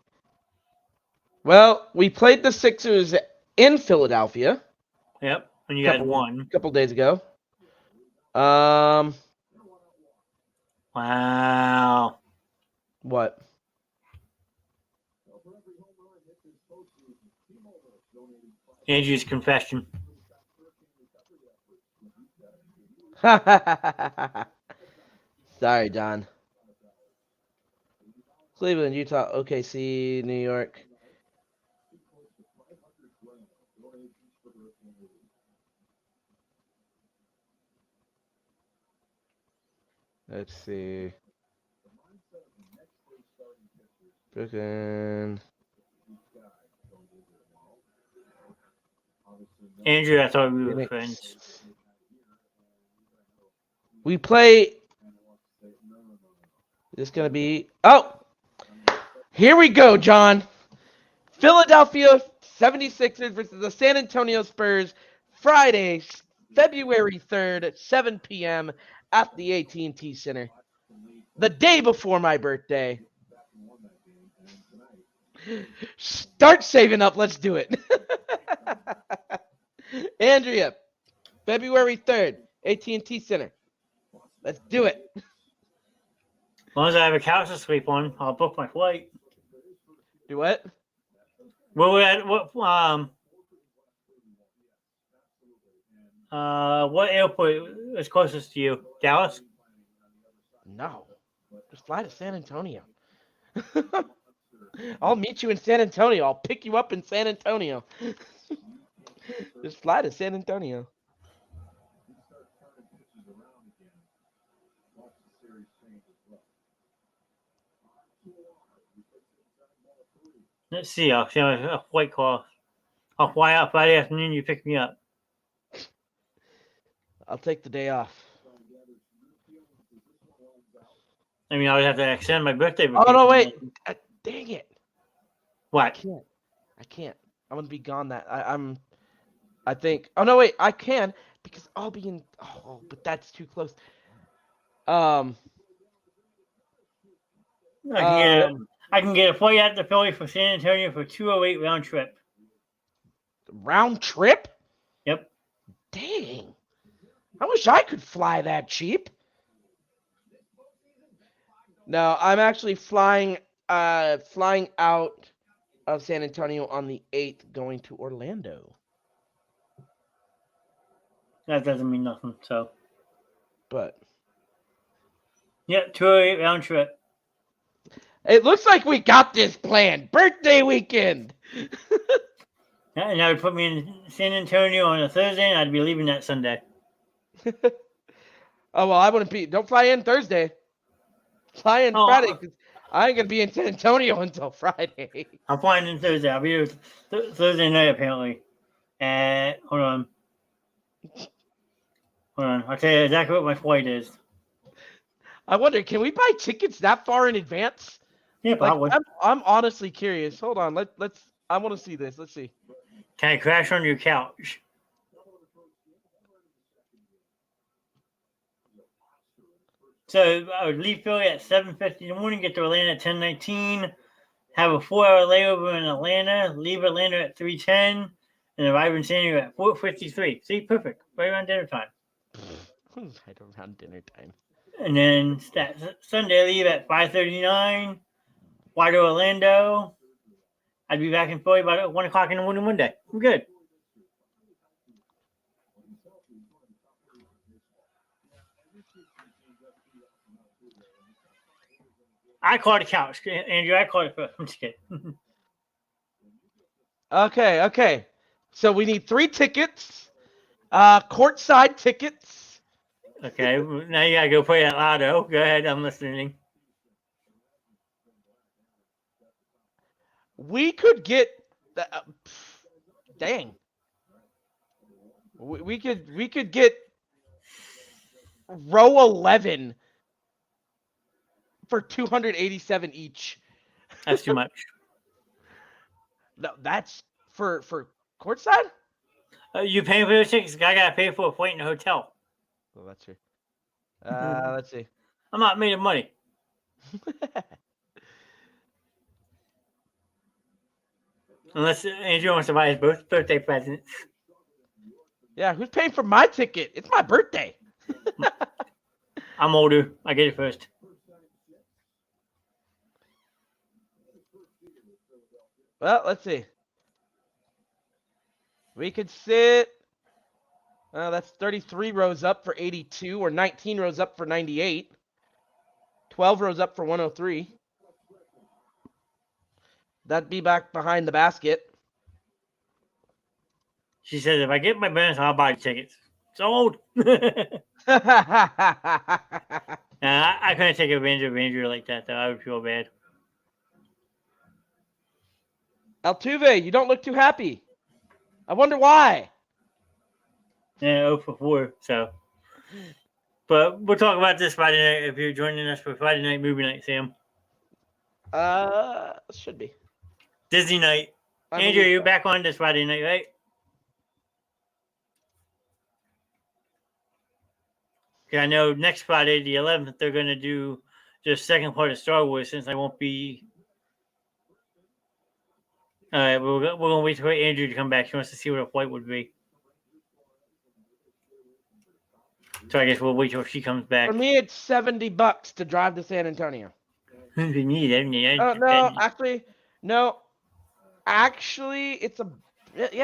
Well, we played the Sixers in Philadelphia. Yep, and you guys won. A couple days ago. Wow. What? Andrew's confession. Sorry, John. Cleveland, Utah, OKC, New York. Let's see. Brooklyn. Andrew, I thought we were Phoenix. friends. We play. This gonna be. Oh! Here we go, John. Philadelphia 76ers versus the San Antonio Spurs. Friday, February 3rd at 7 p.m. at the AT&T Center. The day before my birthday. Start saving up. Let's do it. Andrea, February 3rd, AT&T Center. Let's do it. As long as I have a couch to sleep on, I'll book my flight. Do what? What airport is closest to you? Dallas? No. Just fly to San Antonio. I'll meet you in San Antonio. I'll pick you up in San Antonio. Just fly to San Antonio. Let's see. I'll see a flight call. I'll fly out Friday afternoon. You pick me up. I'll take the day off. I mean, I would have to extend my birthday. Oh, no, wait. Dang it. What? I can't. I'm going to be gone that. I think. Oh, no, wait. I can because I'll be in. Oh, but that's too close. I can get a flight out to Philly for San Antonio for 208 round trip. Round trip? Yep. Dang. I wish I could fly that cheap. No, I'm actually flying out of San Antonio on the 8th, going to Orlando. That doesn't mean nothing, so. But. Yep, 208 round trip. It looks like we got this planned. Birthday weekend. And that would put me in San Antonio on a Thursday, and I'd be leaving that Sunday. Oh, well, I wouldn't be. Don't fly in Thursday. Fly in Friday, because I ain't going to be in San Antonio until Friday. I'm flying in Thursday. I'll be there Thursday night, apparently. Hold on. I'll tell you exactly what my flight is. I wonder, can we buy tickets that far in advance? Yeah, probably. I'm honestly curious. Hold on. Let's. I want to see this. Let's see. Can I crash on your couch? So I would leave Philly at 7:50 in the morning, get to Atlanta at 10:19, have a 4-hour layover in Atlanta, leave Atlanta at 3:10, and arrive in San Diego at 4:53. See, perfect. Right around dinner time. Right around dinner time. And then Sunday leave at 5:39, fly to Orlando. I'd be back in Philly about 1 o'clock in the morning Monday. I'm good. I called the couch, Andrew. I called it first. I'm just kidding. Okay. So we need 3 tickets. Courtside tickets. Okay, now you gotta go play that lotto. Go ahead, I'm listening. We could get. Dang. We could get row 11 for 287 each. That's too much. No, that's for courtside? You paying for those tickets? I gotta pay for a flight in a hotel. Well, that's true. Let's see. I'm not made of money. Unless Andrew wants to buy his birthday presents. Yeah, who's paying for my ticket? It's my birthday. I'm older. I get it first. Well, let's see. We could sit. That's 33 rows up for 82, or 19 rows up for 98. 12 rows up for 103. That'd be back behind the basket. She says, if I get my bonus, I'll buy tickets. Sold. I couldn't take advantage of Andrew like that, though. I would feel bad. Altuve, you don't look too happy. I wonder why. Yeah, 0 for 4, so. But we'll talk about this Friday night if you're joining us for Friday night movie night, Sam. Should be. Disney night. Andrew, you're back on this Friday night, right? I know next Friday, the 11th, they're going to do the second part of Star Wars since I won't be. All right, we're going to wait for Andrew to come back. She wants to see what a flight would be. So I guess we'll wait till she comes back. For me, it's $70 to drive to San Antonio. You need it. No, actually, it's it's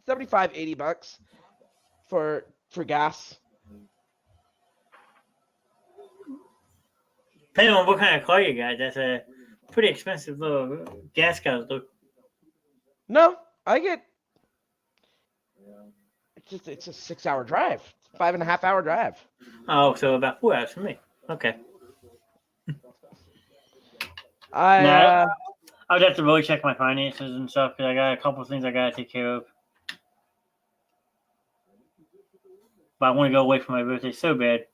$75-$80 for gas. Depending on what kind of car you got, that's a pretty expensive little gas guzzler. No, I get. It's a 6-hour drive, 5.5-hour drive. Oh, so about 4 hours for me. Okay. I would have to really check my finances and stuff because I got a couple of things I got to take care of. But I want to go away for my birthday so bad.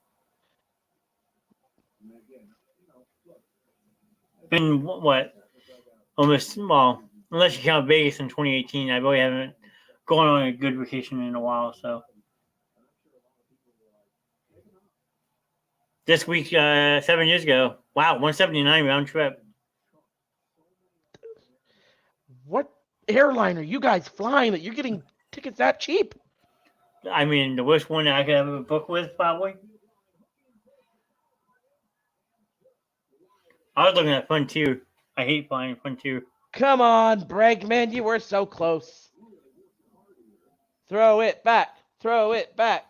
Been what? Almost, well, unless you count Vegas in 2018, I really haven't gone on a good vacation in a while. So this week, 7 years ago, wow, 179 round trip. What airline are you guys flying that you're getting tickets that cheap? I mean, the worst one that I could ever book with, probably. I was looking at Frontier. I hate flying Frontier. Come on, Bregman, you were so close. Throw it back. Throw it back.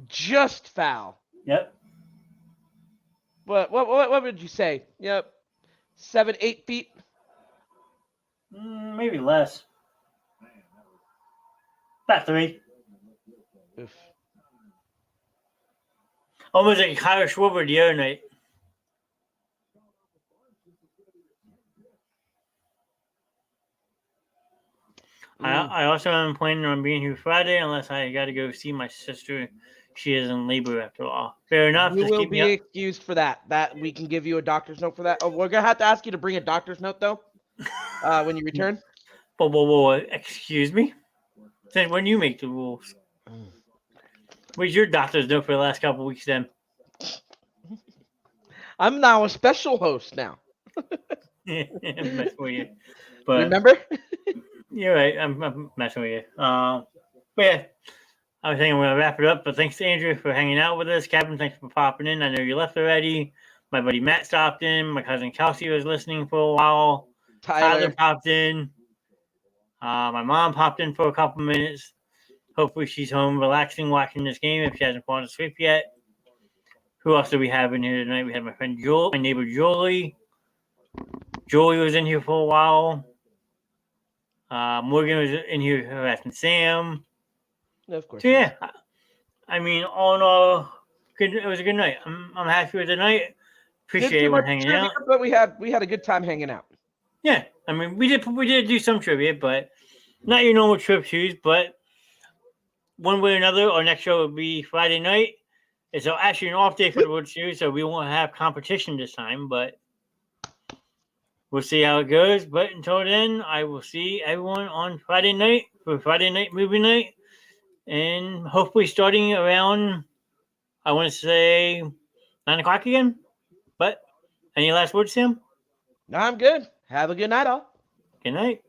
Just foul. Yep. What would you say? Yep. 7-8 feet? Maybe less. About 3. Oof. Almost like Kyle Schwarber the other night. I also am planning on being here Friday unless I got to go see my sister. She is in labor after all. Fair enough. You will be excused for that. That we can give you a doctor's note for that. Oh, we're gonna have to ask you to bring a doctor's note though, when you return. Whoa, excuse me. Then when you make the rules, where's your doctor's note for the last couple of weeks? Then I'm now a special host now. I'm messing with you. But remember? You're right. I'm messing with you. But yeah, I was thinking we're going to wrap it up. But thanks to Andrew for hanging out with us. Captain, thanks for popping in. I know you left already. My buddy Matt stopped in. My cousin Kelsey was listening for a while. Tyler popped in. My mom popped in for a couple minutes. Hopefully she's home relaxing, watching this game if she hasn't fallen asleep yet. Who else do we have in here tonight? We have my friend Joel, my neighbor Jolie. Jolie was in here for a while. Morgan was in here harassing Sam. Of course. So yeah, I mean, all in all, it was a good night. I'm happy with the night. Appreciate everyone hanging out. But we had a good time hanging out. Yeah, I mean, we did do some trivia, but not your normal TrivTues. But one way or another, our next show will be Friday night. It's actually an off day for the World Series, so we won't have competition this time. But we'll see how it goes. But until then, I will see everyone on Friday night for Friday night movie night. And hopefully starting around I want to say 9 o'clock again. But any last words, Sam? No, I'm good. Have a good night, all. Good night.